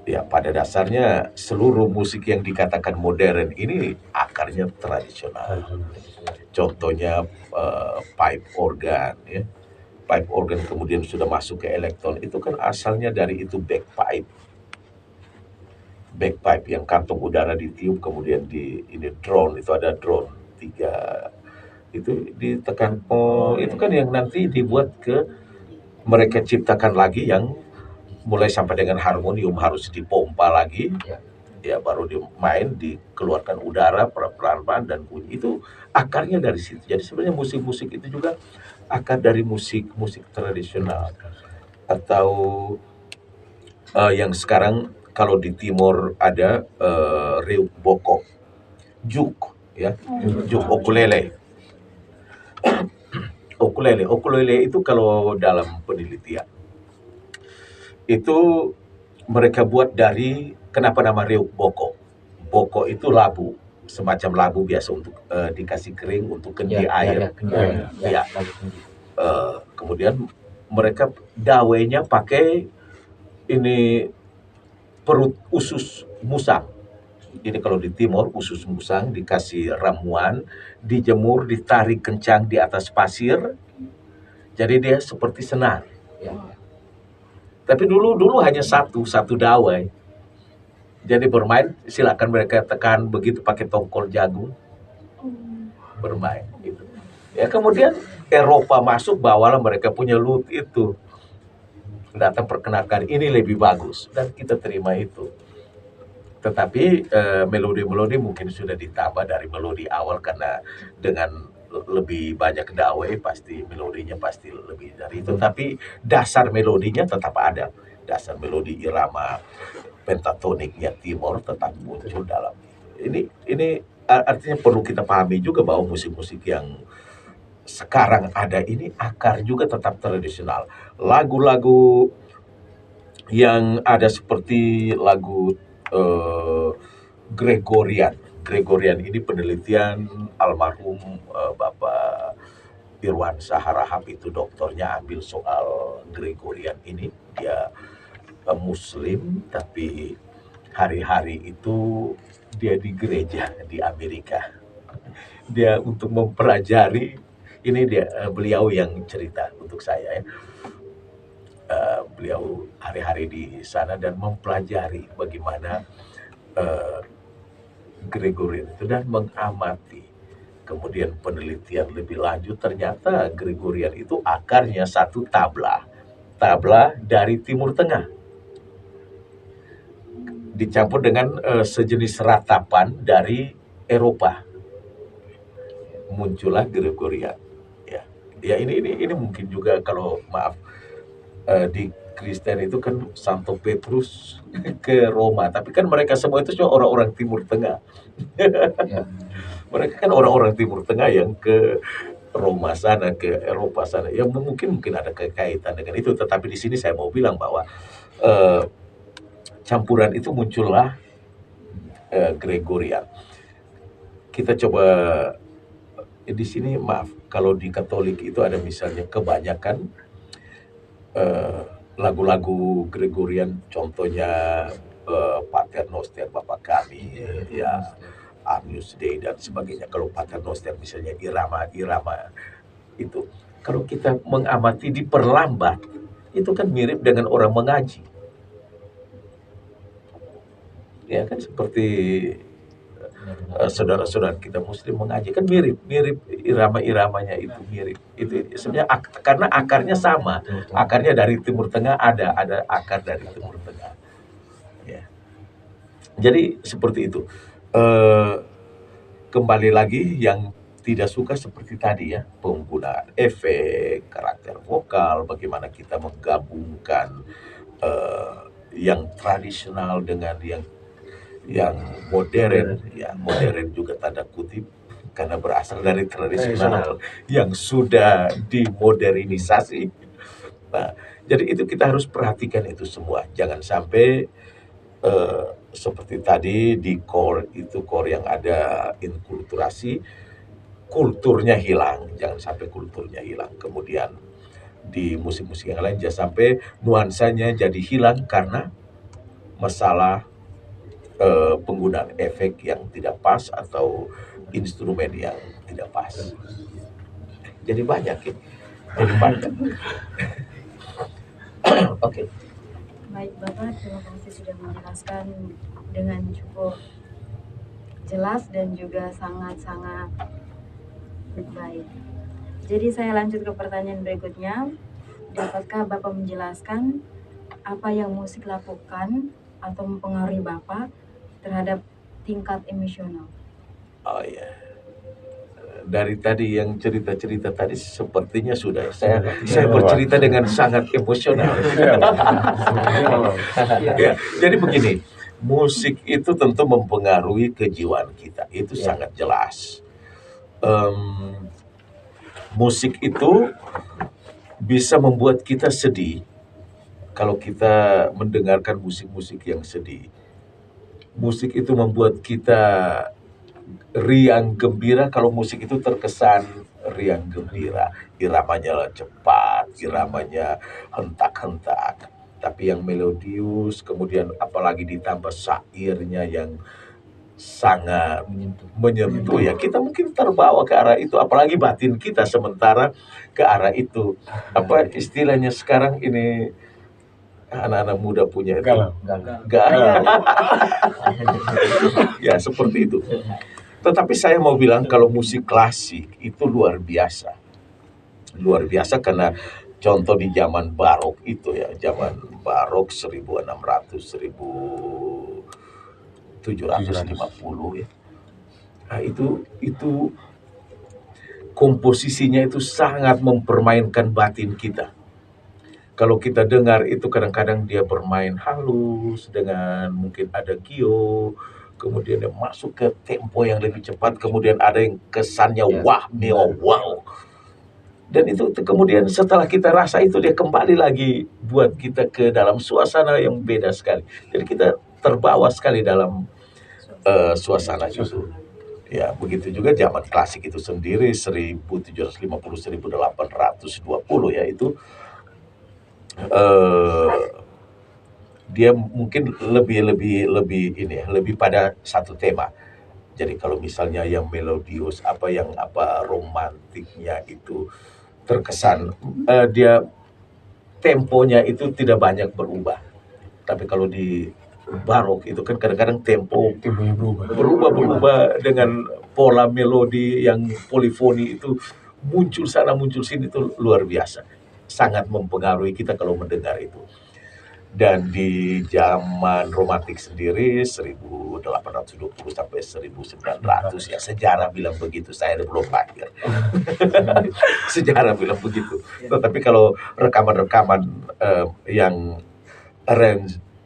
Ya, pada dasarnya seluruh musik yang dikatakan modern ini akarnya tradisional. Contohnya pipe organ ya. Pipe organ kemudian sudah masuk ke elektron, itu kan asalnya dari itu bagpipe yang kantong udara ditiup, kemudian ini drone, itu ada drone 3 itu ditekan itu kan yang nanti dibuat mereka ciptakan lagi yang mulai sampai dengan harmonium harus dipompa lagi ya, baru dimain, dikeluarkan udara pelan-pelan dan bunyi, itu akarnya dari situ. Jadi sebenarnya musik-musik itu juga akar dari musik tradisional. Atau yang sekarang kalau di Timor ada reuk bokok, juk ya, juk ukulele. Ukulele itu kalau dalam penelitian itu mereka buat dari, kenapa nama reuk bokok? Bokok itu labu, semacam labu biasa untuk dikasih kering untuk kendi air. Kemudian mereka dawainya pakai ini perut usus musang. Jadi kalau di Timor usus musang dikasih ramuan, dijemur, ditarik kencang di atas pasir, jadi dia seperti senar. Tapi dulu hanya satu dawai. Jadi bermain silakan mereka tekan begitu pakai tongkol jagung bermain gitu. Ya kemudian Eropa masuk, bawalah mereka punya lut itu, datang perkenalkan ini lebih bagus, dan kita terima itu. Tetapi melodi-melodi mungkin sudah ditambah dari melodi awal, karena dengan lebih banyak dawe pasti melodinya pasti lebih dari itu. Tapi dasar melodinya tetap ada, dasar melodi irama pentatoniknya Timor tetap muncul dalam itu. Ini artinya perlu kita pahami juga bahwa musik-musik yang sekarang ada ini akar juga tetap tradisional. Lagu-lagu yang ada seperti lagu Gregorian. Gregorian ini penelitian almarhum Bapak Irwan Saharahap, itu doktornya ambil soal Gregorian ini. Dia Muslim tapi hari-hari itu dia di gereja di Amerika. Dia untuk mempelajari ini, beliau yang cerita untuk saya ya. Beliau hari-hari di sana dan mempelajari bagaimana Gregorian itu dan mengamati. Kemudian penelitian lebih lanjut, ternyata Gregorian itu akarnya satu tabla dari Timur Tengah dicampur dengan sejenis ratapan dari Eropa, muncullah Gregorian. Ya ini mungkin juga, kalau maaf, di Kristen itu kan Santo Petrus ke Roma, tapi kan mereka semua itu cuma orang-orang Timur Tengah. Mereka kan orang-orang Timur Tengah yang ke Roma sana, ke Eropa sana. Ya mungkin ada kaitan dengan itu, tetapi di sini saya mau bilang bahwa campuran itu muncullah Gregorian. Kita coba di sini, maaf, kalau di Katolik itu ada misalnya kebanyakan lagu-lagu Gregorian, contohnya Pater Noster, Bapa Kami, ya Agnus Dei dan sebagainya. Kalau Pater Noster misalnya irama-irama itu, kalau kita mengamati diperlambat, itu kan mirip dengan orang mengaji. Ya kan seperti saudara-saudara kita Muslim mengaji kan mirip irama-iramanya itu mirip. Itu sebenarnya karena akarnya sama, akarnya dari Timur Tengah, ada akar dari Timur Tengah. Ya. Jadi seperti itu. Kembali lagi, yang tidak suka seperti tadi ya, penggunaan efek, karakter vokal, bagaimana kita menggabungkan yang tradisional dengan yang modern, ya modern juga tanda kutip, karena berasal dari tradisional yang sudah dimodernisasi. Nah, jadi itu kita harus perhatikan itu semua, jangan sampai seperti tadi di core yang ada inkulturasi, kulturnya hilang, jangan sampai kulturnya hilang. Kemudian di musik-musik yang lain jangan sampai nuansanya jadi hilang karena masalah penggunaan efek yang tidak pas atau instrumen yang tidak pas. Jadi banyak ya. Jadi banyak. Oke. Baik Bapak, terima kasih sudah menjelaskan dengan cukup jelas dan juga sangat-sangat baik. Jadi saya lanjut ke pertanyaan berikutnya. Dapatkah Bapak menjelaskan apa yang musik lakukan atau mempengaruhi Bapak terhadap tingkat emosional? Oh ya. Dari tadi yang cerita-cerita tadi sepertinya sudah saya bercerita dengan sangat emosional. Ya, jadi begini, musik itu tentu mempengaruhi kejiwaan kita, itu sangat jelas. Musik itu bisa membuat kita sedih kalau kita mendengarkan musik-musik yang sedih. Musik itu membuat kita riang gembira kalau musik itu terkesan riang gembira. Iramanya cepat, iramanya hentak-hentak. Tapi yang melodius, kemudian apalagi ditambah syairnya yang sangat menyentuh ya, kita mungkin terbawa ke arah itu, apalagi batin kita sementara ke arah itu. Apa istilahnya sekarang ini anak-anak muda punya itu? Galau. Ya seperti itu. Tetapi saya mau bilang kalau musik klasik itu luar biasa. Luar biasa karena contoh di zaman barok itu ya, zaman barok 1600 1750 ya. Nah, itu komposisinya itu sangat mempermainkan batin kita. Kalau kita dengar itu kadang-kadang dia bermain halus dengan mungkin ada gio, kemudian dia masuk ke tempo yang lebih cepat, kemudian ada yang kesannya wah, mewah, wow. Dan itu kemudian setelah kita rasa itu dia kembali lagi buat kita ke dalam suasana yang beda sekali. Jadi kita terbawa sekali dalam suasana itu. Ya, begitu juga zaman klasik itu sendiri 1750-1820 ya, itu dia mungkin lebih pada satu tema. Jadi kalau misalnya yang melodius, yang romantiknya itu terkesan dia temponya itu tidak banyak berubah. Tapi kalau di barok itu kan kadang-kadang temponya berubah dengan pola melodi yang polifoni itu muncul sana muncul sini, itu luar biasa, sangat mempengaruhi kita kalau mendengar itu. Dan di zaman romantik sendiri 1820 sampai 1900 ya, sejarah bilang begitu, saya belum lahir. Sejarah bilang begitu. Tetapi kalau rekaman-rekaman yang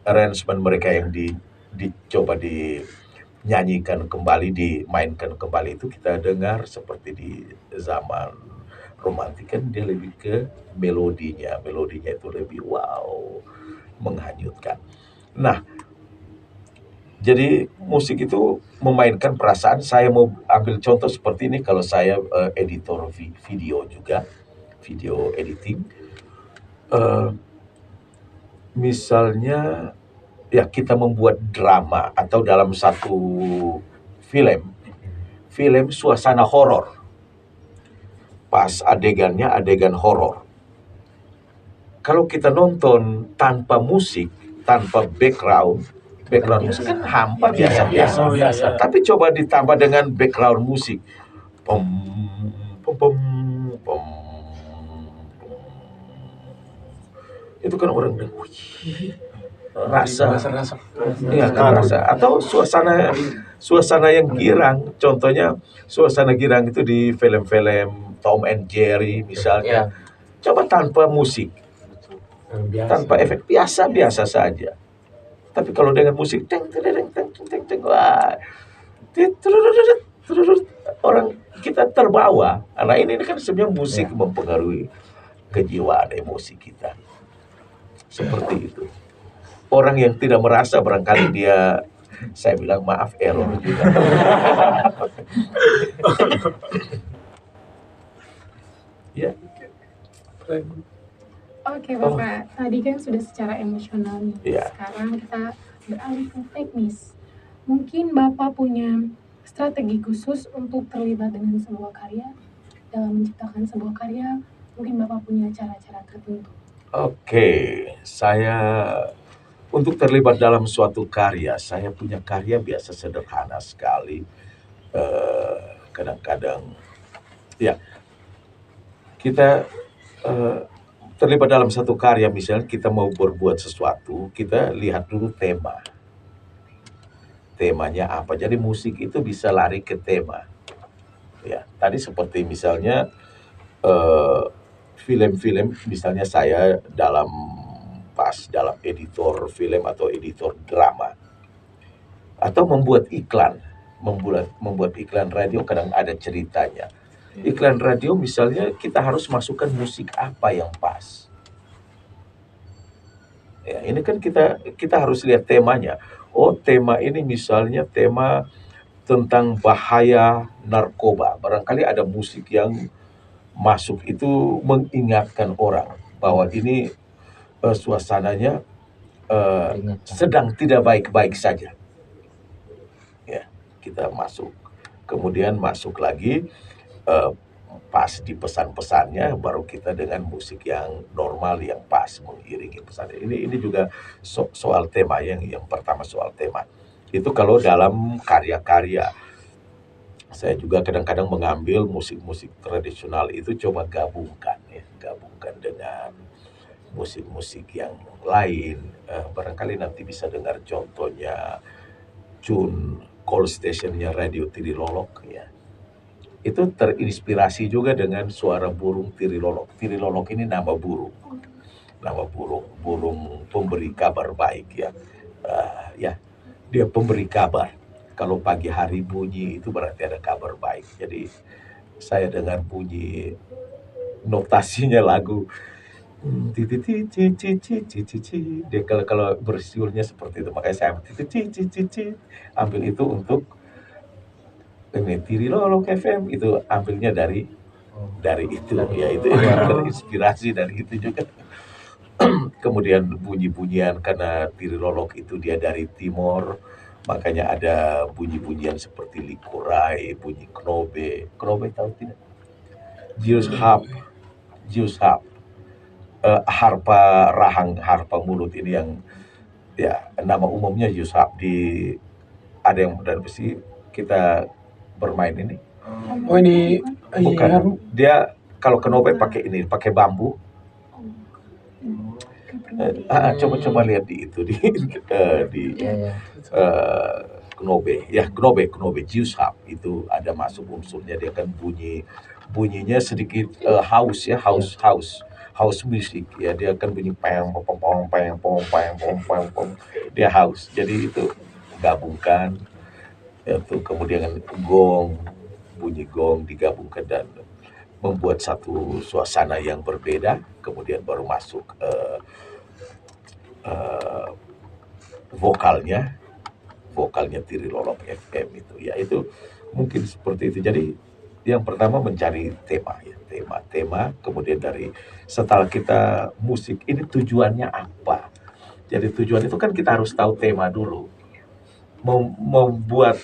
arrangement mereka yang dicoba dinyanyikan kembali, dimainkan kembali, itu kita dengar seperti di zaman romantik kan dia lebih ke melodinya itu lebih wow, menghanyutkan. Nah, jadi musik itu memainkan perasaan. Saya mau ambil contoh seperti ini, kalau saya editor video juga, video editing. Misalnya ya kita membuat drama atau dalam satu film suasana horor. Pas adegannya adegan horor. Kalau kita nonton tanpa musik, tanpa background musik kan hampa biasa. Tapi coba ditambah dengan background musik. Pom pom pom pom. Itu kan orang rasa. Iya kan, rasa. Atau suasana yang girang. Contohnya suasana girang itu di film-film Tom and Jerry misalnya. Coba tanpa musik, tanpa efek, biasa saja. Tapi kalau dengan musik, wah, orang kita terbawa. Nah ini kan sebenarnya musik mempengaruhi kejiwaan emosi kita. Seperti itu. Orang yang tidak merasa barangkali dia, saya bilang maaf, error juga. Ya. Oke Bapak, tadi kan sudah secara emosional nih. Ya. Sekarang kita beralih ke teknis. Mungkin Bapak punya strategi khusus untuk terlibat dengan sebuah karya, dalam menciptakan sebuah karya, mungkin Bapak punya cara-cara tertentu. Oke, saya untuk terlibat dalam suatu karya, saya punya karya biasa sederhana sekali. Kadang-kadang, ya, kita terlibat dalam satu karya, misalnya kita mau berbuat sesuatu, kita lihat dulu tema. Temanya apa? Jadi musik itu bisa lari ke tema. Ya, tadi seperti misalnya film-film, misalnya saya dalam editor film atau editor drama, atau membuat iklan radio, kadang ada ceritanya. Iklan radio misalnya kita harus masukkan musik apa yang pas. Ya, ini kan kita harus lihat temanya. Oh, tema ini misalnya tema tentang bahaya narkoba. Barangkali ada musik yang masuk itu mengingatkan orang bahwa ini suasananya sedang tidak baik-baik saja. Ya, kita masuk. Kemudian masuk lagi pas di pesan-pesannya, baru kita dengan musik yang normal yang pas mengiringi pesan. Ini juga soal tema yang pertama, soal tema. Itu kalau dalam karya-karya. Saya juga kadang-kadang mengambil musik-musik tradisional itu coba gabungkan dengan musik-musik yang lain. Barangkali nanti bisa dengar contohnya tune call stationnya Radio Tirilolok ya. Itu terinspirasi juga dengan suara burung tirilolok. Tirilolok ini nama burung pemberi kabar baik ya. Dia pemberi kabar. Kalau pagi hari bunyi itu berarti ada kabar baik. Jadi saya dengar bunyi notasinya lagu dia kalau bersiulnya seperti itu, makanya saya ambil itu untuk ini Tirilolok FM, itu ambilnya dari itu ya, itu terinspirasi dari itu juga. Kemudian bunyi-bunyian, karena Tirilolok itu dia dari timur, makanya ada bunyi-bunyian seperti likurai, bunyi knobe tahu tidak? Jius harp, harpa rahang, harpa mulut ini yang ya nama umumnya jius harp. Ada yang dari besi kita bermain ini. Oh ini Bukan. Dia kalau knobe pakai bambu. Coba lihat di itu di knobe jius harp itu ada masuk unsurnya, dia kan bunyinya sedikit house music ya, dia akan bunyi peng dia house. Jadi itu gabungkan itu, kemudian bunyi gong digabungkan dan membuat satu suasana yang berbeda, kemudian baru masuk vokalnya Tirilolok FM itu ya, itu mungkin seperti itu. Jadi yang pertama mencari tema, kemudian setelah kita musik ini tujuannya apa. Jadi tujuan itu kan kita harus tahu tema dulu. Membuat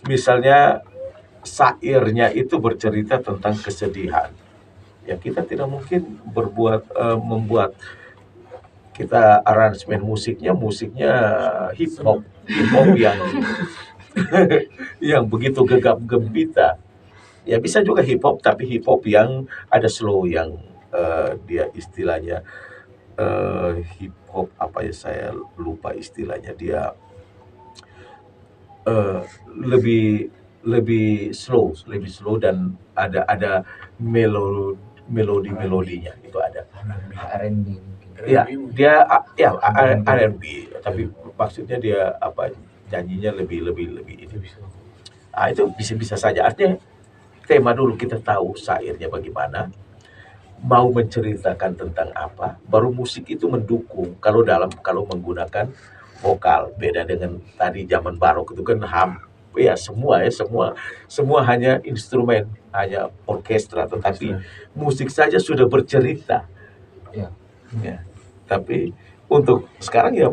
misalnya syairnya itu bercerita tentang kesedihan. Ya kita tidak mungkin membuat kita aransemen musiknya hip hop yang yang begitu gegap gempita. Ya bisa juga hip hop, tapi hip hop yang ada slow, yang dia istilahnya hip hop apa ya, saya lupa istilahnya, dia lebih slow dan ada melodinya itu ada. R&B. Ya, dia R&B, tapi maksudnya dia nyanyinya lebih ini. Itu bisa saja. Artinya tema dulu kita tahu syairnya bagaimana, mau menceritakan tentang apa, baru musik itu mendukung. Kalau menggunakan vokal, beda dengan tadi zaman barok itu kan semua hanya instrumen, hanya orkestra, tetapi musik saja sudah bercerita. Ya. Tapi untuk sekarang ya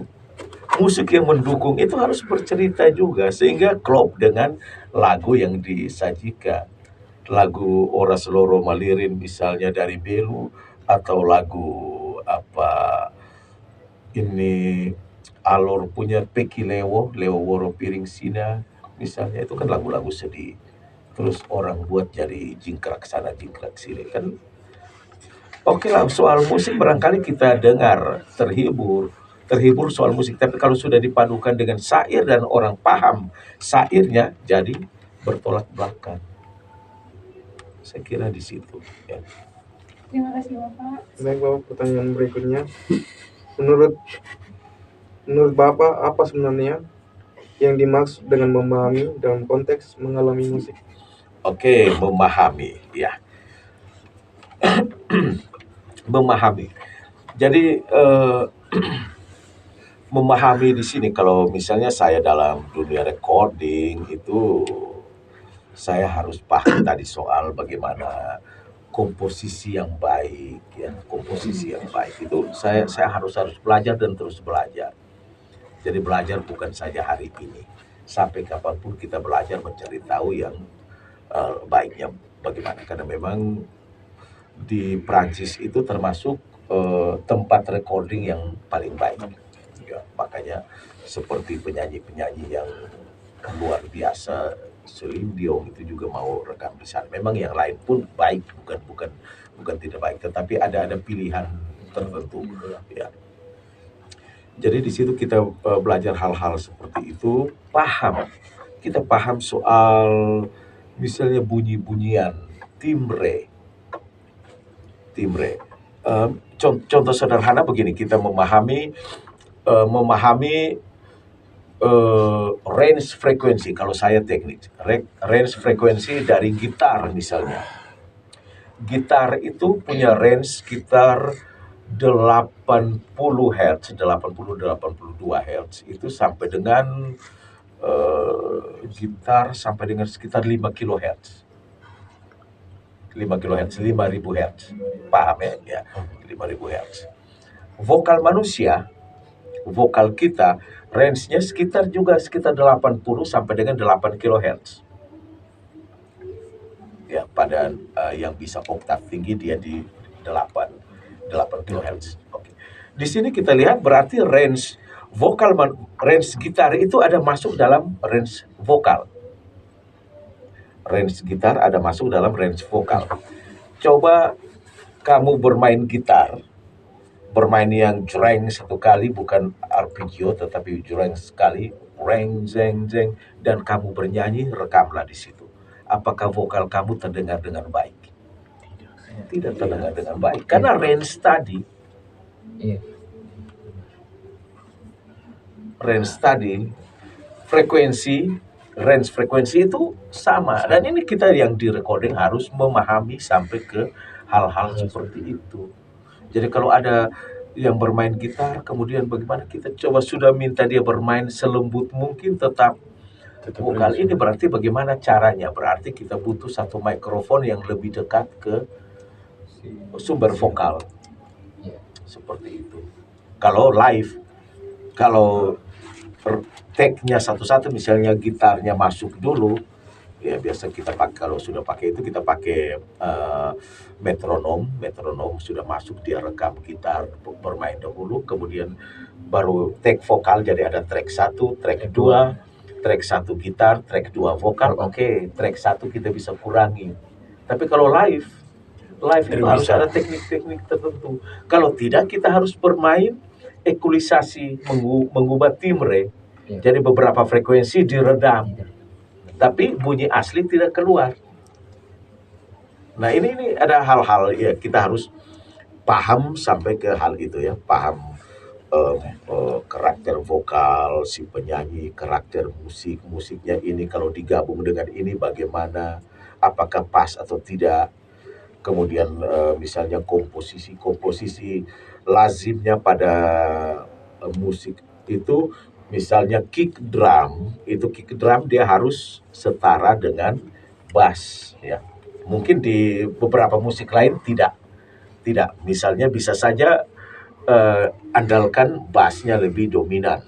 musik yang mendukung itu harus bercerita juga, sehingga klop dengan lagu yang disajikan. Lagu Ora Seloro Malirin misalnya dari Belu, atau lagu ini Alor punya Peki Lewo Woro Piring Sina misalnya, itu kan lagu-lagu sedih. Terus orang buat jadi jingkrak sana jingkrak sini kan. Oke lah, soal musik barangkali kita dengar terhibur soal musik, tapi kalau sudah dipadukan dengan syair dan orang paham syairnya, jadi bertolak belakang. Saya kira di situ ya. Terima kasih Bapak. Baik Bapak, pertanyaan berikutnya. Menurut Bapak, apa sebenarnya yang dimaksud dengan memahami dalam konteks mengalami musik? Oke, memahami ya. Memahami. Jadi memahami di sini, kalau misalnya saya dalam dunia recording itu saya harus paham tadi soal bagaimana komposisi yang baik ya. Komposisi yang baik itu saya harus belajar dan terus belajar. Jadi belajar bukan saja hari ini, sampai kapanpun kita belajar mencari tahu yang baiknya bagaimana, karena memang di Prancis itu termasuk tempat recording yang paling baik ya, makanya seperti penyanyi-penyanyi yang luar biasa Celine Dion itu juga mau rekam di sana. Memang yang lain pun baik, bukan tidak baik, tetapi ada pilihan tertentu. Ya. Jadi di situ kita belajar hal-hal seperti itu, kita paham soal misalnya bunyi-bunyian, timbre. Contoh sederhana begini, kita memahami range frekuensi. Kalau saya teknik, range frekuensi dari gitar misalnya. Gitar itu punya range sekitar 80 Hz, 82 Hz itu sampai dengan gitar sampai dengan sekitar 5 kHz. 5 kHz, 5000 Hz. Paham ya? 5000 Hz. Vokal manusia, vokal kita range-nya sekitar 80 sampai dengan 8 kHz. Ya, pada yang bisa oktav tinggi dia di 8 kHz. Oke. Di sini kita lihat berarti range gitar itu ada masuk dalam range vokal. Range gitar ada masuk dalam range vokal. Coba kamu bermain gitar, bermain yang jreng satu kali, bukan arpeggio tetapi jreng sekali, reng zeng zeng, dan kamu bernyanyi, rekamlah di situ. Apakah vokal kamu terdengar dengan baik? Tidak terdengar dengan baik karena range tadi, range frekuensi itu sama. Dan ini kita yang di recording harus memahami sampai ke hal-hal seperti itu. Jadi kalau ada yang bermain gitar, kemudian bagaimana kita coba sudah minta dia bermain selembut mungkin, tetap vokal ini berarti bagaimana caranya? Berarti kita butuh satu mikrofon yang lebih dekat ke sumber vokal. Seperti itu. Kalau live, kalau take-nya satu-satu, misalnya gitarnya masuk dulu, ya biasa kita pakai, kalau sudah pakai itu kita pakai metronom sudah masuk, dia rekam gitar bermain dahulu, kemudian baru take vokal, jadi ada track 1, track 2, track 1 gitar, track 2 vokal. Oke, track 1 kita bisa kurangi. Tapi kalau live itu harus ada teknik-teknik tertentu. Kalau tidak, kita harus bermain ekualisasi, mengubah timbre. Jadi beberapa frekuensi diredam, tapi bunyi asli tidak keluar. Nah ini ada hal-hal ya, kita harus paham sampai ke hal itu ya, paham karakter vokal si penyanyi, karakter musiknya ini kalau digabung dengan ini bagaimana, apakah pas atau tidak. Kemudian misalnya komposisi lazimnya pada musik itu, misalnya kick drum dia harus setara dengan bass ya. Mungkin di beberapa musik lain tidak. Misalnya bisa saja andalkan bassnya lebih dominan.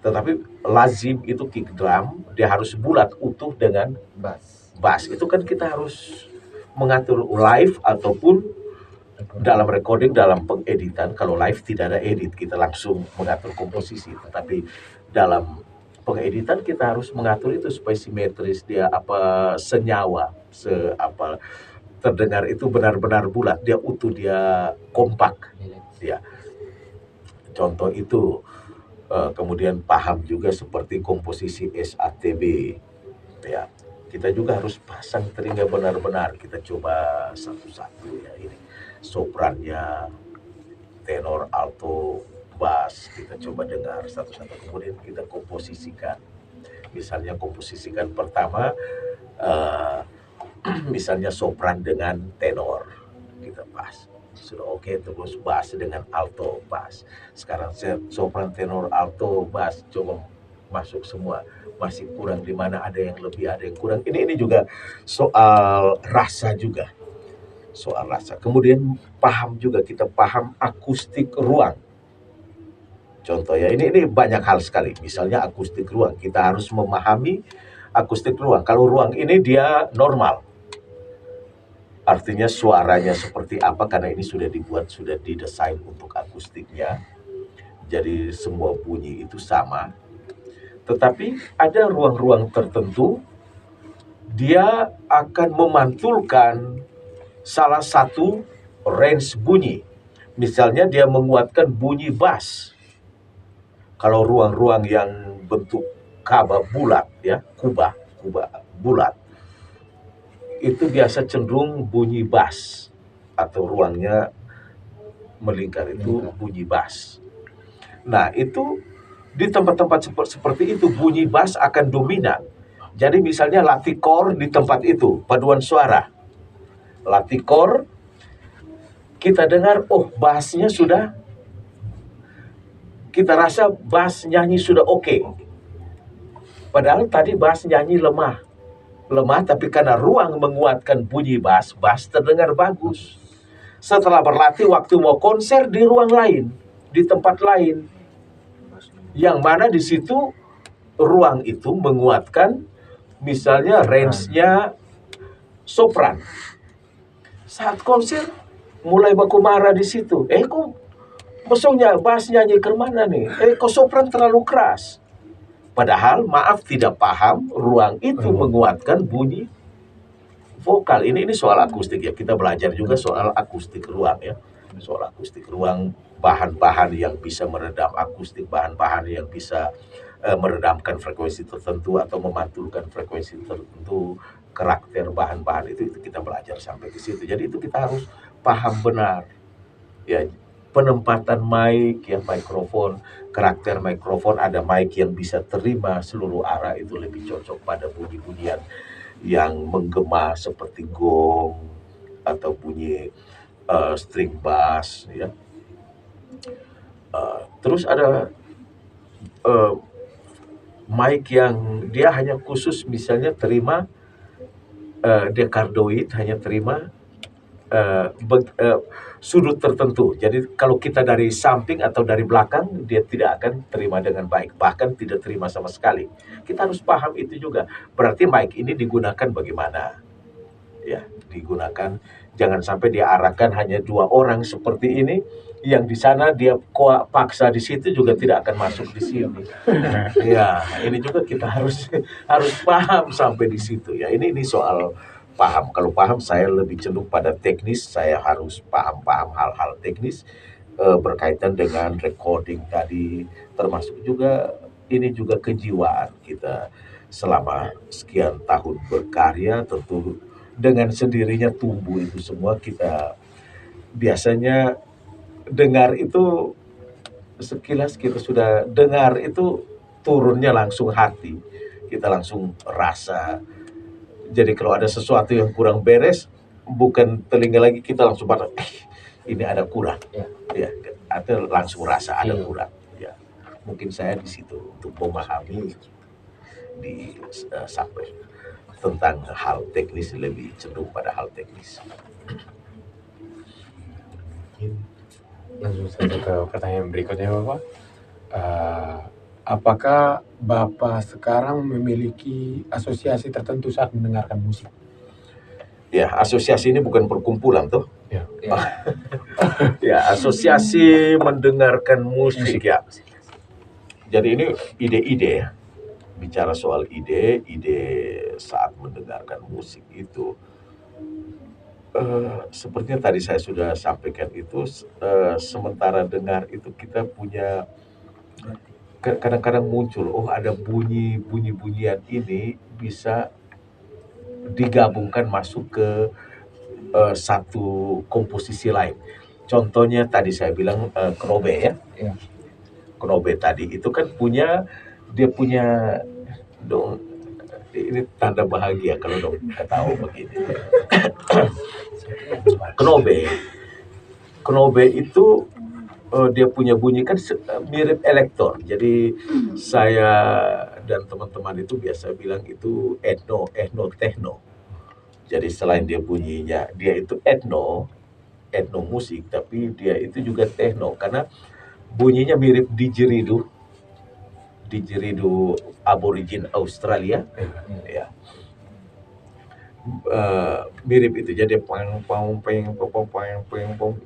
Tetapi lazim itu kick drum dia harus bulat utuh dengan bass. Itu kan kita harus mengatur live ataupun dalam recording, dalam pengeditan. Kalau live tidak ada edit, kita langsung mengatur komposisi. Tetapi dalam pengeditan kita harus mengatur itu supaya simetris, dia senyawa, terdengar itu benar-benar bulat, dia utuh, dia kompak. Ya. Contoh itu. Kemudian paham juga seperti komposisi SATB. Ya. Kita juga harus pasang telinga benar-benar. Kita coba satu-satu ya ini. Soprannya, tenor, alto, bass, kita coba dengar satu-satu. Kemudian kita komposisikan. Misalnya komposisikan pertama, misalnya sopran dengan tenor, kita pas. Sudah oke, terus bass dengan alto, bass. Sekarang sopran, tenor, alto, bass, coba masuk semua. Masih kurang di mana, ada yang lebih, ada yang kurang. Ini juga soal rasa juga. Soal rasa. Kemudian kita paham akustik ruang. Contoh ya, ini banyak hal sekali. Misalnya akustik ruang, kita harus memahami akustik ruang. Kalau ruang ini dia normal, artinya suaranya seperti apa, karena ini sudah didesain untuk akustiknya. Jadi semua bunyi itu sama. Tetapi ada ruang-ruang tertentu dia akan memantulkan salah satu range bunyi. Misalnya dia menguatkan bunyi bass. Kalau ruang-ruang yang bentuk kaba bulat ya, kuba bulat, itu biasa cenderung bunyi bass atau ruangnya melingkar itu bunyi bass. Nah, itu di tempat-tempat seperti itu bunyi bass akan dominan. Jadi misalnya latikor di tempat itu, paduan suara. Latikor, kita dengar, oh bassnya sudah, kita rasa bass nyanyi sudah oke. Padahal tadi bass nyanyi lemah, tapi karena ruang menguatkan bunyi bass terdengar bagus. Setelah berlatih, waktu mau konser di ruang lain, di tempat lain, yang mana di situ ruang itu menguatkan, misalnya range-nya sopran. Saat konser mulai baku marah di situ. Kok kosongnya bass nyanyi ke mana nih? Kok sopran terlalu keras. Padahal maaf tidak paham ruang itu menguatkan bunyi vokal. Ini soal akustik ya. Kita belajar juga soal akustik ruang ya. Soal akustik ruang, bahan-bahan yang bisa meredam akustik, bahan-bahan yang bisa meredamkan frekuensi tertentu atau memantulkan frekuensi tertentu, karakter bahan-bahan itu kita belajar sampai ke situ. Jadi itu kita harus paham benar ya, penempatan mic ya, mikrofon, karakter mikrofon. Ada mic yang bisa terima seluruh arah, itu lebih cocok pada bunyi-bunyian yang menggema seperti gong atau bunyi string bass ya. Terus ada mic yang dia hanya khusus misalnya terima dekardoid, hanya terima sudut tertentu. Jadi kalau kita dari samping atau dari belakang, dia tidak akan terima dengan baik, bahkan tidak terima sama sekali. Kita harus paham itu juga. Berarti mic ini digunakan bagaimana? Ya, digunakan, jangan sampai diarahkan hanya 2 orang seperti ini, yang di sana dia paksa di situ juga tidak akan masuk di sini. Ya, ini juga kita harus paham sampai di situ ya. Ini soal paham. Kalau paham, saya lebih cenderung pada teknis. Saya harus paham hal-hal teknis berkaitan dengan recording tadi, termasuk juga ini juga kejiwaan kita selama sekian tahun berkarya. Tentu dengan sendirinya tumbuh itu semua. Kita biasanya dengar itu sekilas, kita sudah dengar itu turunnya langsung hati, kita langsung rasa. Jadi kalau ada sesuatu yang kurang beres, bukan telinga lagi, kita langsung pada ini ada kurang ya, atau langsung rasa ada kurang ya. Mungkin saya di situ untuk memahami sampai tentang hal teknis, lebih cenderung pada hal teknis. Langsung saja ke pertanyaan berikutnya, Bapak. Apakah Bapak sekarang memiliki asosiasi tertentu saat mendengarkan musik? Ya, asosiasi ini bukan perkumpulan tuh. Ya. Ya, asosiasi mendengarkan musik ya. Jadi ini ide-ide ya. Bicara soal ide saat mendengarkan musik itu. Sepertinya tadi saya sudah sampaikan itu, sementara dengar itu kita punya, kadang-kadang muncul, ada bunyian ini bisa digabungkan masuk ke satu komposisi lain. Contohnya tadi saya bilang Knobe ya. Knobe tadi itu kan dia punya dong. Ini tanda bahagia kalau dong tahu begini. Knobe itu dia punya bunyi kan mirip elektor. Jadi saya dan teman-teman itu biasa bilang itu etno techno. Jadi selain dia bunyinya, dia itu etno musik, tapi dia itu juga techno karena bunyinya mirip didgeridoo aborigin Australia ya. Mirip itu, jadi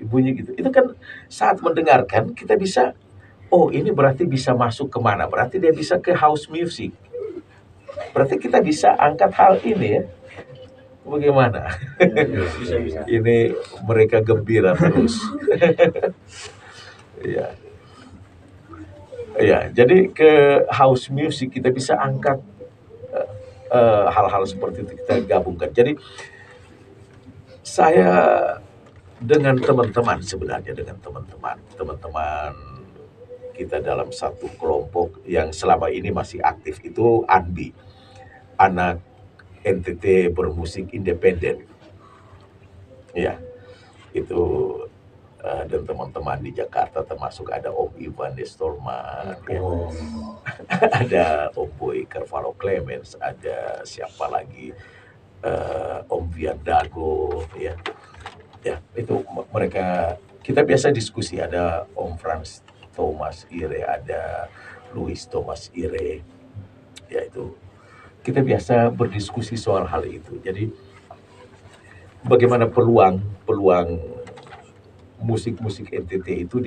bunyi gitu. Itu kan saat mendengarkan kita bisa oh ini berarti bisa masuk kemana? Berarti dia bisa ke house music. Berarti kita bisa angkat hal ini ya. Bagaimana? Bisa. Ini mereka gembira terus. Ya. Ya, jadi ke house music kita bisa angkat hal-hal seperti itu kita gabungkan. Jadi saya dengan teman-teman sebenarnya dengan teman-teman kita dalam satu kelompok yang selama ini masih aktif itu ANBI, Anak NTT Bermusik Independen. Ya, itu dan teman-teman di Jakarta termasuk ada Om Ivan Destorman, ya. Ada Om Boy Carvalho Clemens, ada siapa lagi, Om Viandago, ya. Ya, itu mereka kita biasa diskusi, ada Om Franz Thomas Ire, ada Louis Thomas Ire. Ya, itu kita biasa berdiskusi soal hal itu. Jadi bagaimana peluang musik-musik NTT itu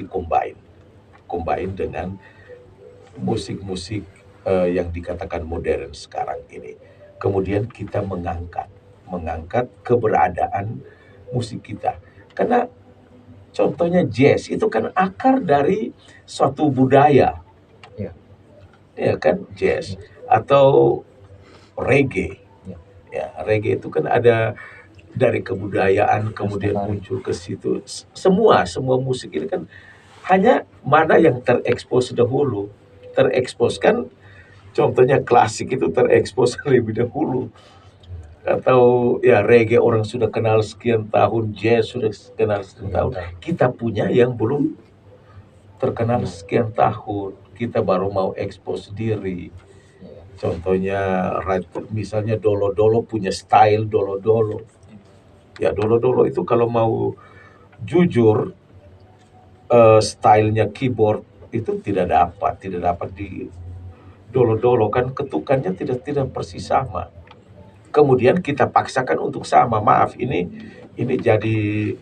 combine dengan musik-musik yang dikatakan modern sekarang ini. Kemudian kita mengangkat keberadaan musik kita. Karena contohnya jazz itu kan akar dari suatu budaya. Ya. Ya kan, jazz atau reggae. Ya, reggae itu kan ada dari kebudayaan kemudian muncul ke situ. Semua musik ini kan hanya mana yang terekspos dahulu. Terekspos kan contohnya klasik itu terekspos lebih dahulu. Atau ya reggae orang sudah kenal sekian tahun, jazz sudah kenal sekian tahun. Kita punya yang belum terkenal sekian tahun. Kita baru mau ekspos diri. Contohnya misalnya Dolo-Dolo punya style Dolo-Dolo. Ya, Dolo-Dolo itu kalau mau jujur stylenya keyboard itu tidak dapat di Dolo-Dolo kan ketukannya tidak persis sama. Kemudian kita paksakan untuk sama. Maaf, ini jadi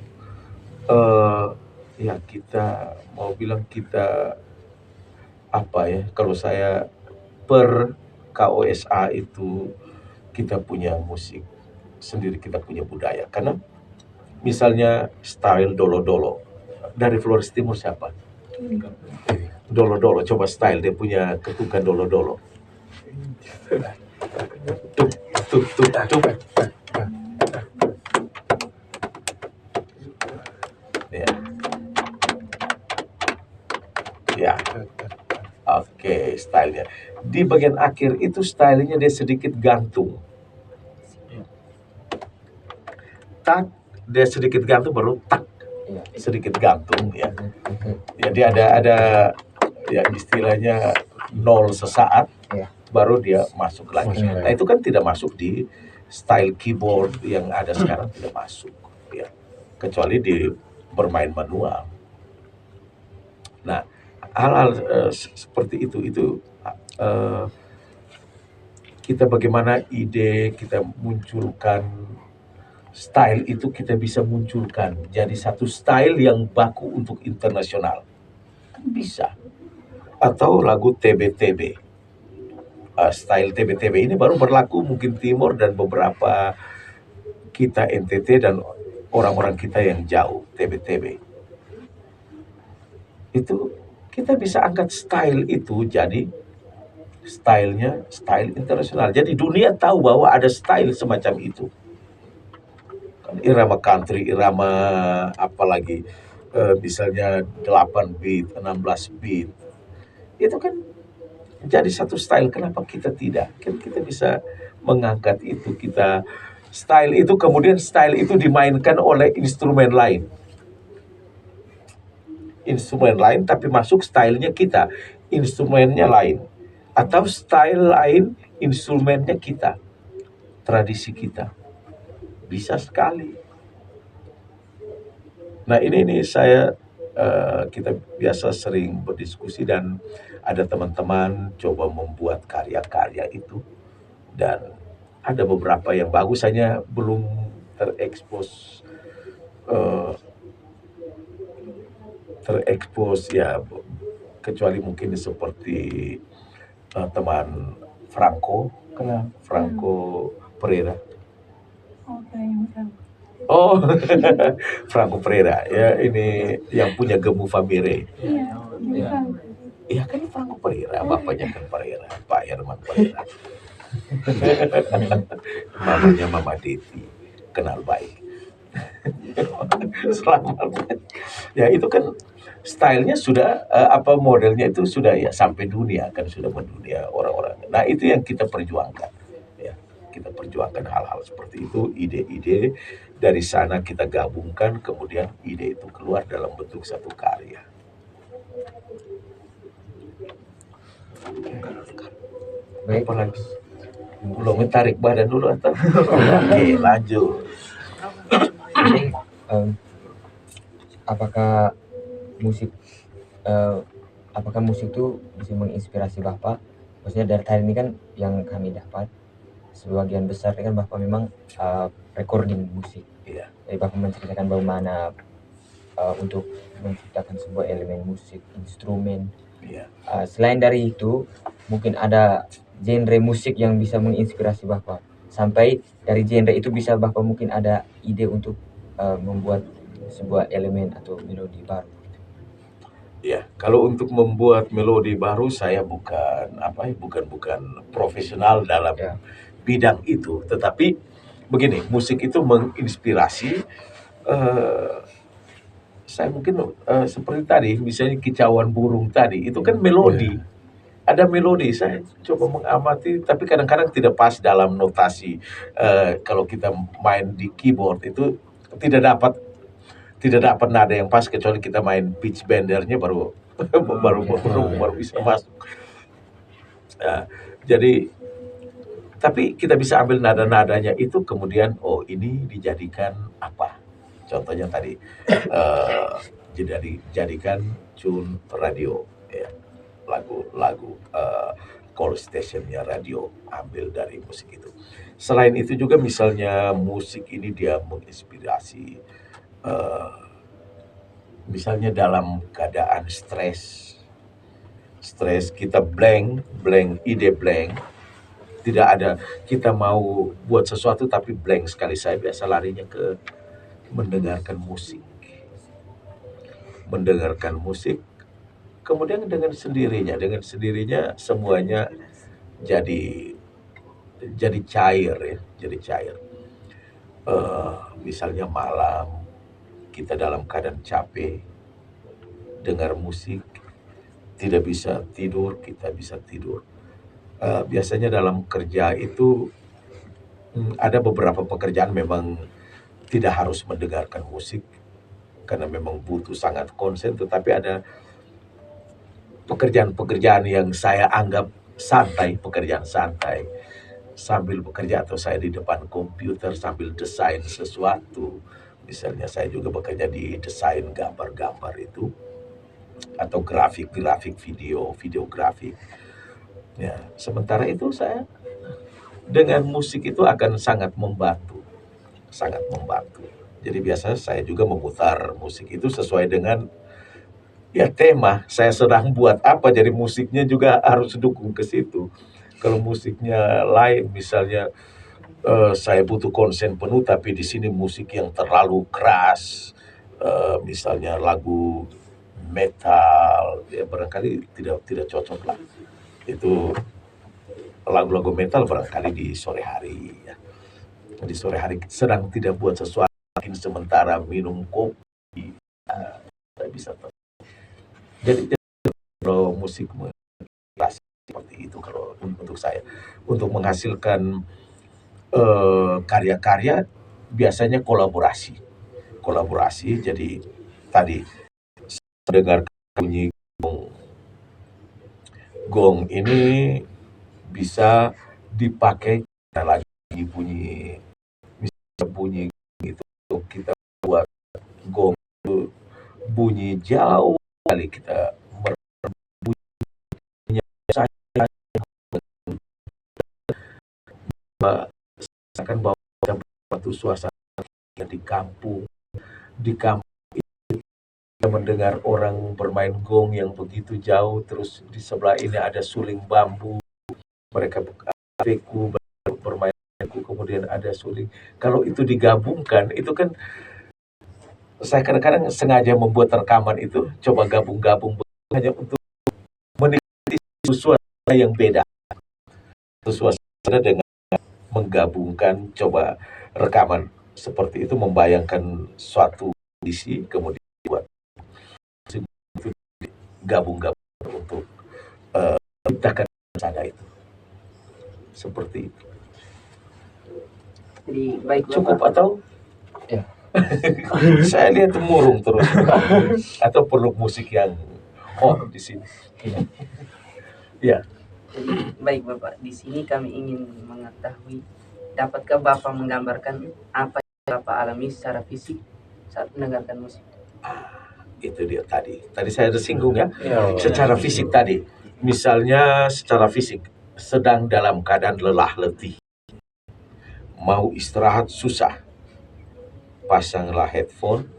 ya kita mau bilang kita apa ya? Kalau saya per KOSA itu kita punya musik sendiri, kita punya budaya. Karena misalnya style Dolo-Dolo dari Flores Timur siapa? Dolo-Dolo, coba style dia punya ketukan Dolo-Dolo. Tuk. Ya. Oke, stylenya. Di bagian akhir itu stylenya dia sedikit gantung. Tak, dia sedikit gantung baru tak. Sedikit gantung ya. Jadi ada ya istilahnya nol sesaat baru dia masuk lagi. Nah, itu kan tidak masuk di style keyboard yang ada sekarang, tidak masuk ya. Kecuali di bermain manual. Nah, hal-hal seperti itu kita bagaimana ide kita munculkan style itu kita bisa munculkan jadi satu style yang baku untuk internasional kan bisa. Atau lagu TB-TB, style TB-TB ini baru berlaku mungkin Timur dan beberapa kita NTT dan orang-orang kita yang jauh. TB-TB itu kita bisa angkat style itu jadi stylenya style internasional. Jadi dunia tahu bahwa ada style semacam itu. Irama country, irama apalagi misalnya 8 beat, 16 beat. Itu kan jadi satu style. Kenapa kita tidak? Kan kita bisa mengangkat itu, kita style itu, kemudian style itu dimainkan oleh instrumen lain. Instrumen lain tapi masuk stylenya kita. Instrumennya lain. Atau style lain, instrumennya kita. Tradisi kita. Bisa sekali. Nah ini saya kita biasa sering berdiskusi dan ada teman-teman coba membuat karya-karya itu dan ada beberapa yang bagus hanya belum terekspos ya kecuali mungkin seperti teman Franco, kenal Franco Pereira. Oh, Franco Pereira ya, ini yang punya Gemu Famire. Iya kan Franco Pereira, bapaknya kan Pereira, Pak Herman Pereira. Mamanya Mama Devi, kenal baik. Selamat. Ya itu kan stylenya sudah modelnya itu sudah ya sampai dunia kan, sudah mendunia orang-orang. Nah itu yang kita perjuangkan. Ya, kita perjuangkan hal-hal seperti itu, ide-ide dari sana kita gabungkan, kemudian ide itu keluar dalam bentuk satu karya. Baik, Apa lagi? Belum tarik badan dulu atau? Oke, lanjut. Jadi, apakah musik itu bisa menginspirasi Bapak? Maksudnya dari tadi ini kan yang kami dapat sebagian besar kan Bapak memang recording musik. Iya. Jadi Bapak menceritakan bagaimana untuk menciptakan sebuah elemen musik, instrumen. Iya. Selain dari itu, mungkin ada genre musik yang bisa menginspirasi Bapak. Sampai dari genre itu bisa Bapak mungkin ada ide untuk membuat sebuah elemen atau melodi baru. Ya, kalau untuk membuat melodi baru saya bukan profesional dalam bidang itu, tetapi begini, musik itu menginspirasi. Saya mungkin seperti tadi, misalnya kicauan burung tadi, itu kan melodi. Ada melodi, saya coba mengamati, tapi kadang-kadang tidak pas dalam notasi. Kalau kita main di keyboard itu tidak dapat nada yang pas, kecuali kita main pitch bendernya baru bisa masuk. Jadi tapi kita bisa ambil nada-nadanya itu, kemudian ini dijadikan apa? Contohnya tadi jadikan tune radio, ya, lagu call stationnya radio, ambil dari musik itu. Selain itu juga misalnya musik ini dia menginspirasi misalnya dalam keadaan stres kita blank, ide blank, tidak ada, kita mau buat sesuatu tapi blank sekali. Saya biasa larinya ke mendengarkan musik, kemudian dengan sendirinya semuanya jadi cair ya, misalnya malam kita dalam keadaan capek, dengar musik, tidak bisa tidur, kita bisa tidur. Biasanya dalam kerja itu ada beberapa pekerjaan memang tidak harus mendengarkan musik karena memang butuh sangat konsen, tetapi ada pekerjaan yang saya anggap pekerjaan santai sambil bekerja, atau saya di depan komputer sambil desain sesuatu. Misalnya saya juga bekerja di desain gambar-gambar itu, atau grafik videografi. Ya, sementara itu saya dengan musik itu akan sangat membantu. Jadi biasa saya juga memutar musik itu sesuai dengan ya tema. Saya sedang buat apa, jadi musiknya juga harus dukung ke situ. Kalau musiknya lain, misalnya saya butuh konsen penuh, tapi di sini musik yang terlalu keras, misalnya lagu metal, ya barangkali tidak cocok lah. Itu lagu-lagu metal barangkali di sore hari, ya. Di sore hari sedang tidak buat sesuatu, sementara minum kopi, saya bisa. Jadi kalau musik seperti itu kalau untuk saya, untuk menghasilkan karya-karya biasanya kolaborasi. Jadi tadi dengar bunyi gong ini bisa dipakai lagi bunyi itu, kita buat gong itu bunyi jauh kali, kita akan bawa satu suasana di kampung mendengar orang bermain gong yang begitu jauh, terus di sebelah ini ada suling bambu, mereka beku bermain beku, kemudian ada suling. Kalau itu digabungkan, itu kan saya kadang-kadang sengaja membuat rekaman itu, coba gabung-gabung hanya untuk menikmati suasana yang beda. Suasana dengan menggabungkan, coba rekaman seperti itu, membayangkan suatu kondisi, kemudian buat gabung-gabung untuk menciptakan suasana itu. Seperti itu. Jadi baik Cukup Bapak. atau? Ya. Saya lihat murung terus. Atau perlu musik yang hot di sini. Ya. Jadi baik Bapak, di sini kami ingin mengetahui, dapatkah Bapak menggambarkan apa yang Bapak alami secara fisik saat mendengarkan musik? Itu dia tadi. Tadi saya ada singgung ya. Ya, Secara fisik tadi. Misalnya secara fisik sedang dalam keadaan lelah letih. Mau istirahat susah. Pasanglah headphone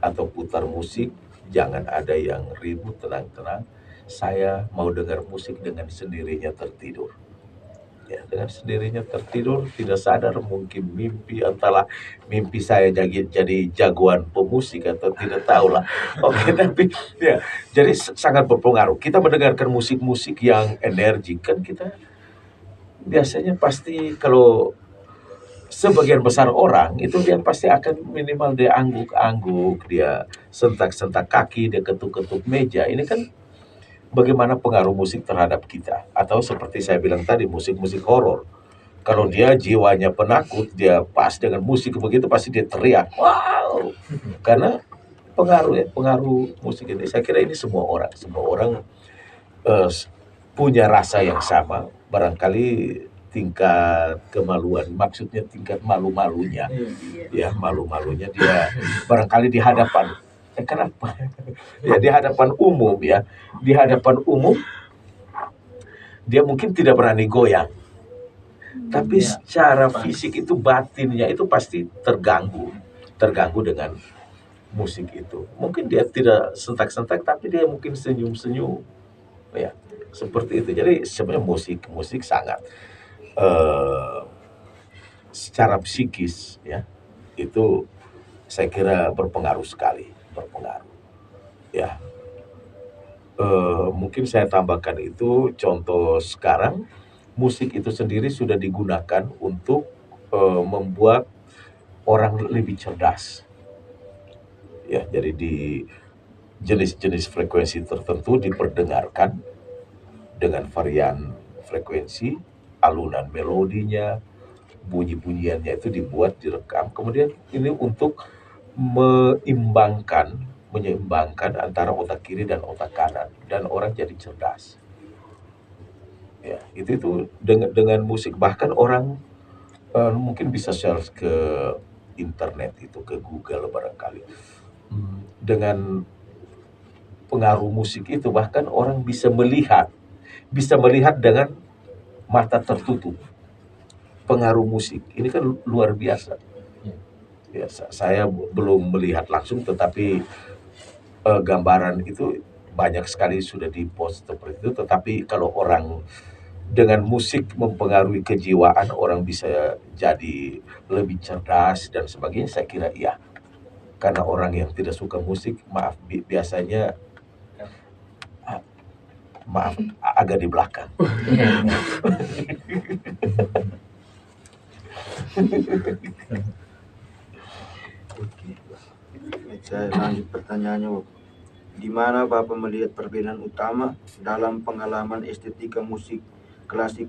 atau putar musik. Jangan ada yang ribut, tenang-tenang. Saya mau dengar musik dengan sendirinya tertidur. Ya, dengan sendirinya tertidur, tidak sadar mungkin mimpi, entahlah mimpi saya jadi jagoan pemusik atau tidak tahu lah. Oke, tapi ya, jadi sangat berpengaruh. Kita mendengarkan musik-musik yang energik kan, kita biasanya pasti kalau sebagian besar orang itu dia pasti akan minimal dia angguk-angguk, dia sentak-sentak kaki, dia ketuk-ketuk meja. Ini kan bagaimana pengaruh musik terhadap kita. Atau seperti saya bilang tadi, musik-musik horor. Kalau dia jiwanya penakut, dia pas dengan musik begitu pasti dia teriak. Wow! Karena pengaruh musik ini. Saya kira ini semua orang punya rasa yang sama. Barangkali tingkat kemaluan, maksudnya tingkat malu-malunya. Ya, malu-malunya dia barangkali di hadapan kenapa? Ya, di hadapan umum ya. Di hadapan umum dia mungkin tidak berani goyang. Tapi secara fisik itu, batinnya itu pasti terganggu dengan musik itu. Mungkin dia tidak sentak-sentak tapi dia mungkin senyum-senyum. Ya, seperti itu. Jadi sebenarnya musik sangat secara psikis ya. Itu saya kira berpengaruh sekali. Ya, mungkin saya tambahkan itu contoh sekarang musik itu sendiri sudah digunakan untuk membuat orang lebih cerdas. Ya, jadi di jenis-jenis frekuensi tertentu diperdengarkan dengan varian frekuensi, alunan melodinya, bunyi-bunyiannya itu dibuat, direkam. Kemudian ini untuk menyeimbangkan antara otak kiri dan otak kanan, dan orang jadi cerdas. Ya, itu dengan musik. Bahkan orang mungkin bisa search ke internet itu, ke Google barangkali. Dengan pengaruh musik itu bahkan orang bisa melihat dengan mata tertutup. Pengaruh musik ini kan luar biasa. Ya, saya belum melihat langsung, tetapi gambaran itu banyak sekali sudah dipost seperti itu. Tetapi kalau orang dengan musik mempengaruhi kejiwaan, orang bisa jadi lebih cerdas dan sebagainya, saya kira iya. Karena orang yang tidak suka musik, biasanya agak di belakang. Oke. Saya lanjut pertanyaannya, Bapak. Di mana Bapak melihat perbedaan utama dalam pengalaman estetika musik klasik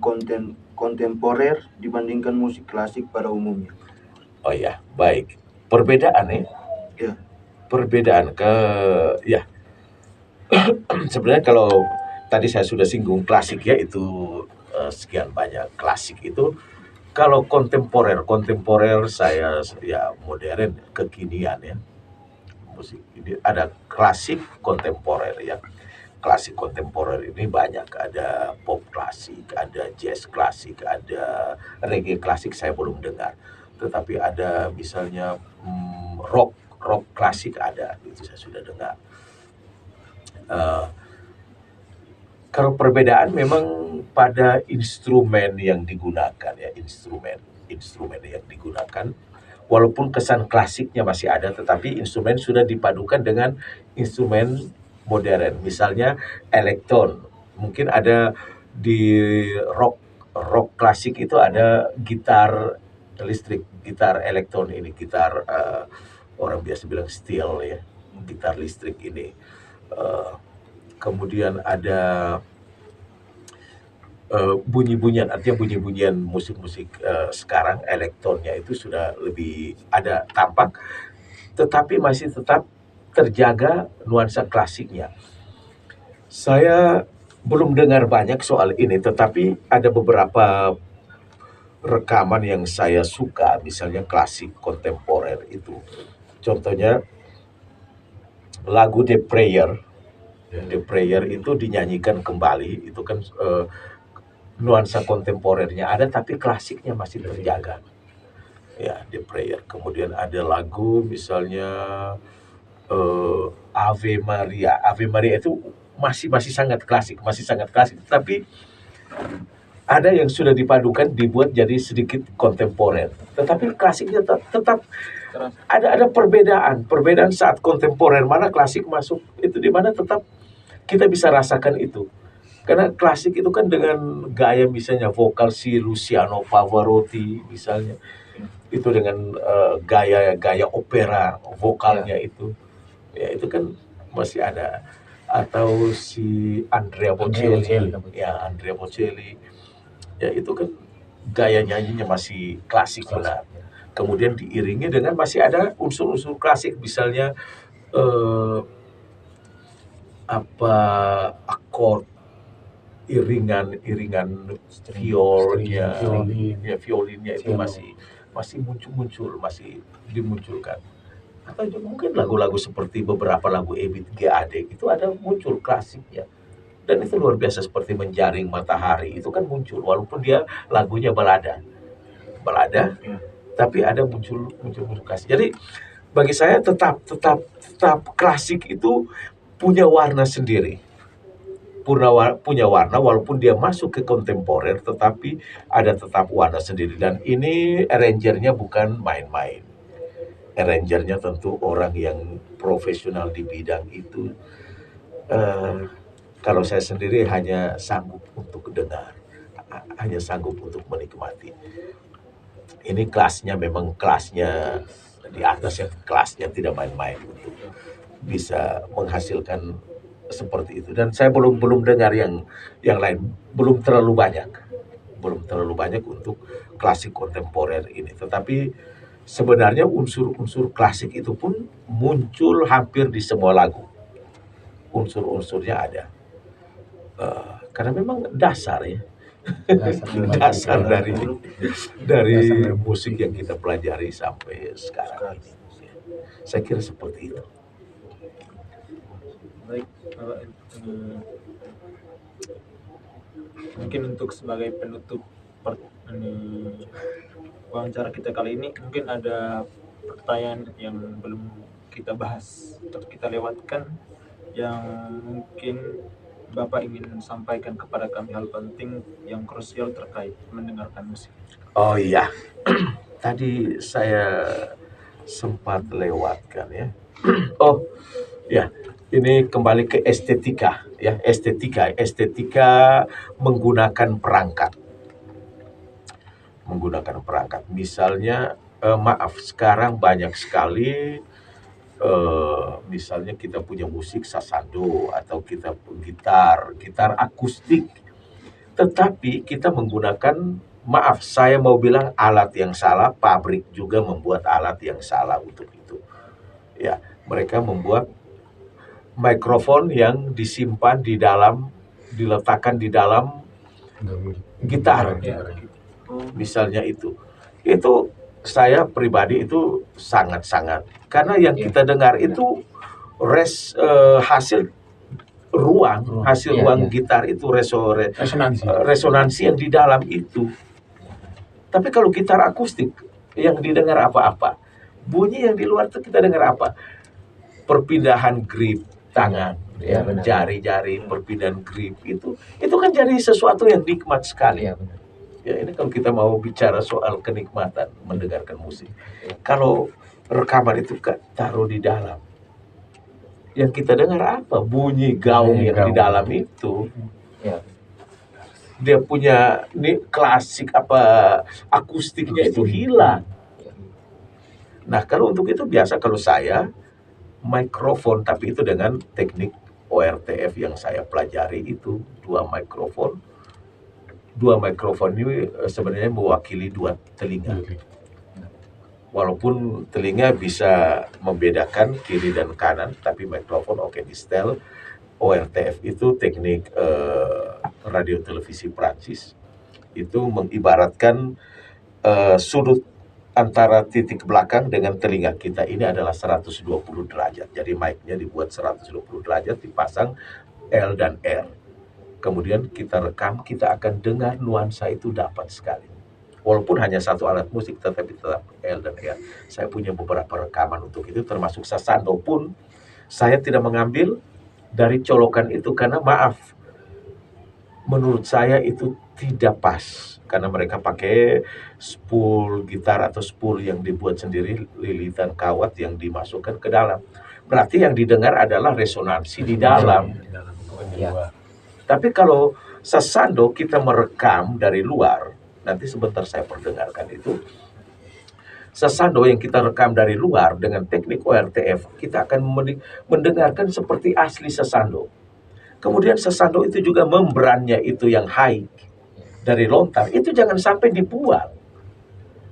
kontemporer dibandingkan musik klasik pada umumnya? Oh ya, baik. Perbedaan ya? Ya. Perbedaan ya. Sebenarnya kalau tadi saya sudah singgung klasik ya, itu sekian banyak klasik itu. Kalau kontemporer saya ya modern, kekinian ya. Musik ini ada klasik kontemporer ya. Klasik kontemporer ini banyak, ada pop klasik, ada jazz klasik, ada reggae klasik saya belum dengar. Tetapi ada misalnya rock klasik ada, itu saya sudah dengar. Eh, Kalau perbedaan memang pada instrumen yang digunakan ya, instrumen yang digunakan. Walaupun kesan klasiknya masih ada, tetapi instrumen sudah dipadukan dengan instrumen modern. Misalnya elektron, mungkin ada di rock klasik itu ada gitar listrik, gitar elektron ini, gitar orang biasa bilang steel ya, gitar listrik ini. Kemudian ada bunyi-bunyian, artinya bunyi-bunyian musik-musik sekarang elektronnya itu sudah lebih ada tampak, tetapi masih tetap terjaga nuansa klasiknya. Saya belum dengar banyak soal ini, tetapi ada beberapa rekaman yang saya suka, misalnya klasik kontemporer itu. Contohnya lagu The Prayer. The Prayer itu dinyanyikan kembali, itu kan nuansa kontemporernya ada, tapi klasiknya masih terjaga. Ya, The Prayer. Kemudian ada lagu misalnya Ave Maria. Ave Maria itu masih sangat klasik, tapi ada yang sudah dipadukan dibuat jadi sedikit kontemporer. Tetapi klasiknya tetap ada perbedaan saat kontemporer mana klasik masuk, itu di mana tetap kita bisa rasakan itu. Karena klasik itu kan dengan gaya misalnya vokal si Luciano Pavarotti misalnya, itu dengan gaya opera vokalnya itu, ya itu kan masih ada. Atau si Andrea Bocelli, ya itu kan gaya nyanyinya masih klasik benar. Kemudian diiringi dengan masih ada unsur-unsur klasik, misalnya akord, iringan violinnya itu masih muncul, masih dimunculkan. Atau juga mungkin lagu-lagu seperti beberapa lagu Ebit G. Ade itu ada muncul klasiknya, dan itu luar biasa, seperti Menjaring Matahari itu kan muncul, walaupun dia lagunya balada, tapi ada muncul klasik. Jadi bagi saya tetap klasik itu punya warna sendiri. Punya warna walaupun dia masuk ke kontemporer, tetapi ada tetap warna sendiri. Dan ini arrangernya bukan main-main. Arrangernya tentu orang yang profesional di bidang itu. Kalau saya sendiri hanya sanggup untuk dengar, hanya sanggup untuk menikmati. Ini kelasnya memang kelasnya di atas, ya, kelasnya tidak main-main untuk bisa menghasilkan seperti itu. Dan saya belum dengar yang lain, belum terlalu banyak untuk klasik kontemporer ini. Tetapi sebenarnya unsur-unsur klasik itu pun muncul hampir di semua lagu, unsur-unsurnya ada. Karena memang dasar dari musik yang kita pelajari sampai sekarang ini. Saya kira seperti itu. Baik, mungkin untuk sebagai penutup wawancara kita kali ini, mungkin ada pertanyaan yang belum kita bahas atau kita lewatkan, yang mungkin Bapak ingin sampaikan kepada kami, hal penting yang krusial terkait mendengarkan musik. Oh iya, tadi saya sempat lewatkan ya. Oh ya, ini kembali ke estetika ya, estetika menggunakan perangkat. Misalnya maaf, sekarang banyak sekali misalnya kita punya musik sasando atau kita gitar akustik, tetapi kita menggunakan, maaf saya mau bilang, alat yang salah. Pabrik juga membuat alat yang salah untuk itu ya. Mereka membuat mikrofon yang disimpan diletakkan di dalam gitar misalnya. Itu saya pribadi itu sangat, karena yang kita dengar itu hasil ruang gitar itu, resonansi yang di dalam itu. Tapi kalau gitar akustik yang didengar apa-apa, bunyi yang di luar itu kita dengar apa? Perpindahan grip, tangan, Iya, ya, benar. jari-jari, perpindahan grip itu kan jadi sesuatu yang nikmat sekali. Iya benar. Ya, ini kalau kita mau bicara soal kenikmatan mendengarkan musik. Kalau rekaman itu kan taruh di dalam. Yang kita dengar apa? Bunyi gaung yang di gaung. dalam itu. Iya. Dia punya klasik akustiknya itu hilang. Nah, kalau untuk itu biasa kalau saya mikrofon, tapi itu dengan teknik ORTF yang saya pelajari itu dua mikrofon ini sebenarnya mewakili dua telinga. Walaupun telinga bisa membedakan kiri dan kanan, tapi mikrofon di setel. ORTF itu teknik radio televisi Prancis. Itu mengibaratkan sudut antara titik belakang dengan telinga kita ini adalah 120 derajat. Jadi mic-nya dibuat 120 derajat, dipasang L dan R. Kemudian kita rekam, kita akan dengar nuansa itu dapat sekali. Walaupun hanya satu alat musik, tetapi tetap L dan R. Saya punya beberapa rekaman untuk itu, termasuk Sasando pun saya tidak mengambil dari colokan itu karena maaf, menurut saya itu tidak pas. Karena mereka pakai spool gitar atau spool yang dibuat sendiri, lilitan kawat yang dimasukkan ke dalam. Berarti yang didengar adalah resonansi di dalam. Ya. Tapi kalau Sasando kita merekam dari luar, nanti sebentar saya perdengarkan itu. Sasando yang kita rekam dari luar dengan teknik ORTF, kita akan mendengarkan seperti asli Sasando. Kemudian Sasando itu juga membrannya itu yang high dari lontar, itu jangan sampai dibuang.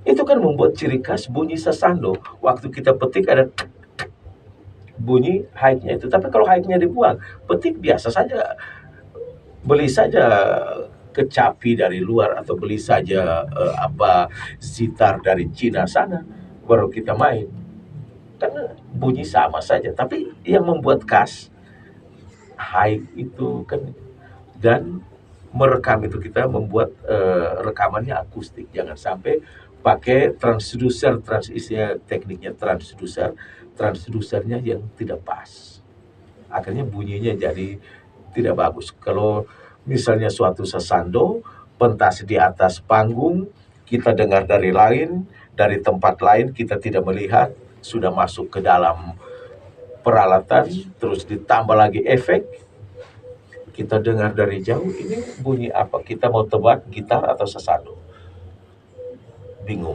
Itu kan membuat ciri khas bunyi Sasando. Waktu kita petik ada bunyi high-nya itu. Tapi kalau high-nya dibuang, petik biasa saja. Beli saja kecapi dari luar atau beli saja sitar dari Cina sana, baru kita main. Karena bunyi sama saja. Tapi yang membuat khas high itu kan, dan merekam itu kita membuat rekamannya akustik. Jangan sampai pakai transducer, tekniknya transducernya yang tidak pas. Akhirnya bunyinya jadi tidak bagus. Kalau misalnya suatu Sasando pentas di atas panggung, kita dengar dari tempat lain, kita tidak melihat, sudah masuk ke dalam peralatan, terus ditambah lagi efek, kita dengar dari jauh, ini bunyi apa? Kita mau tebak gitar atau Sasando? Bingung.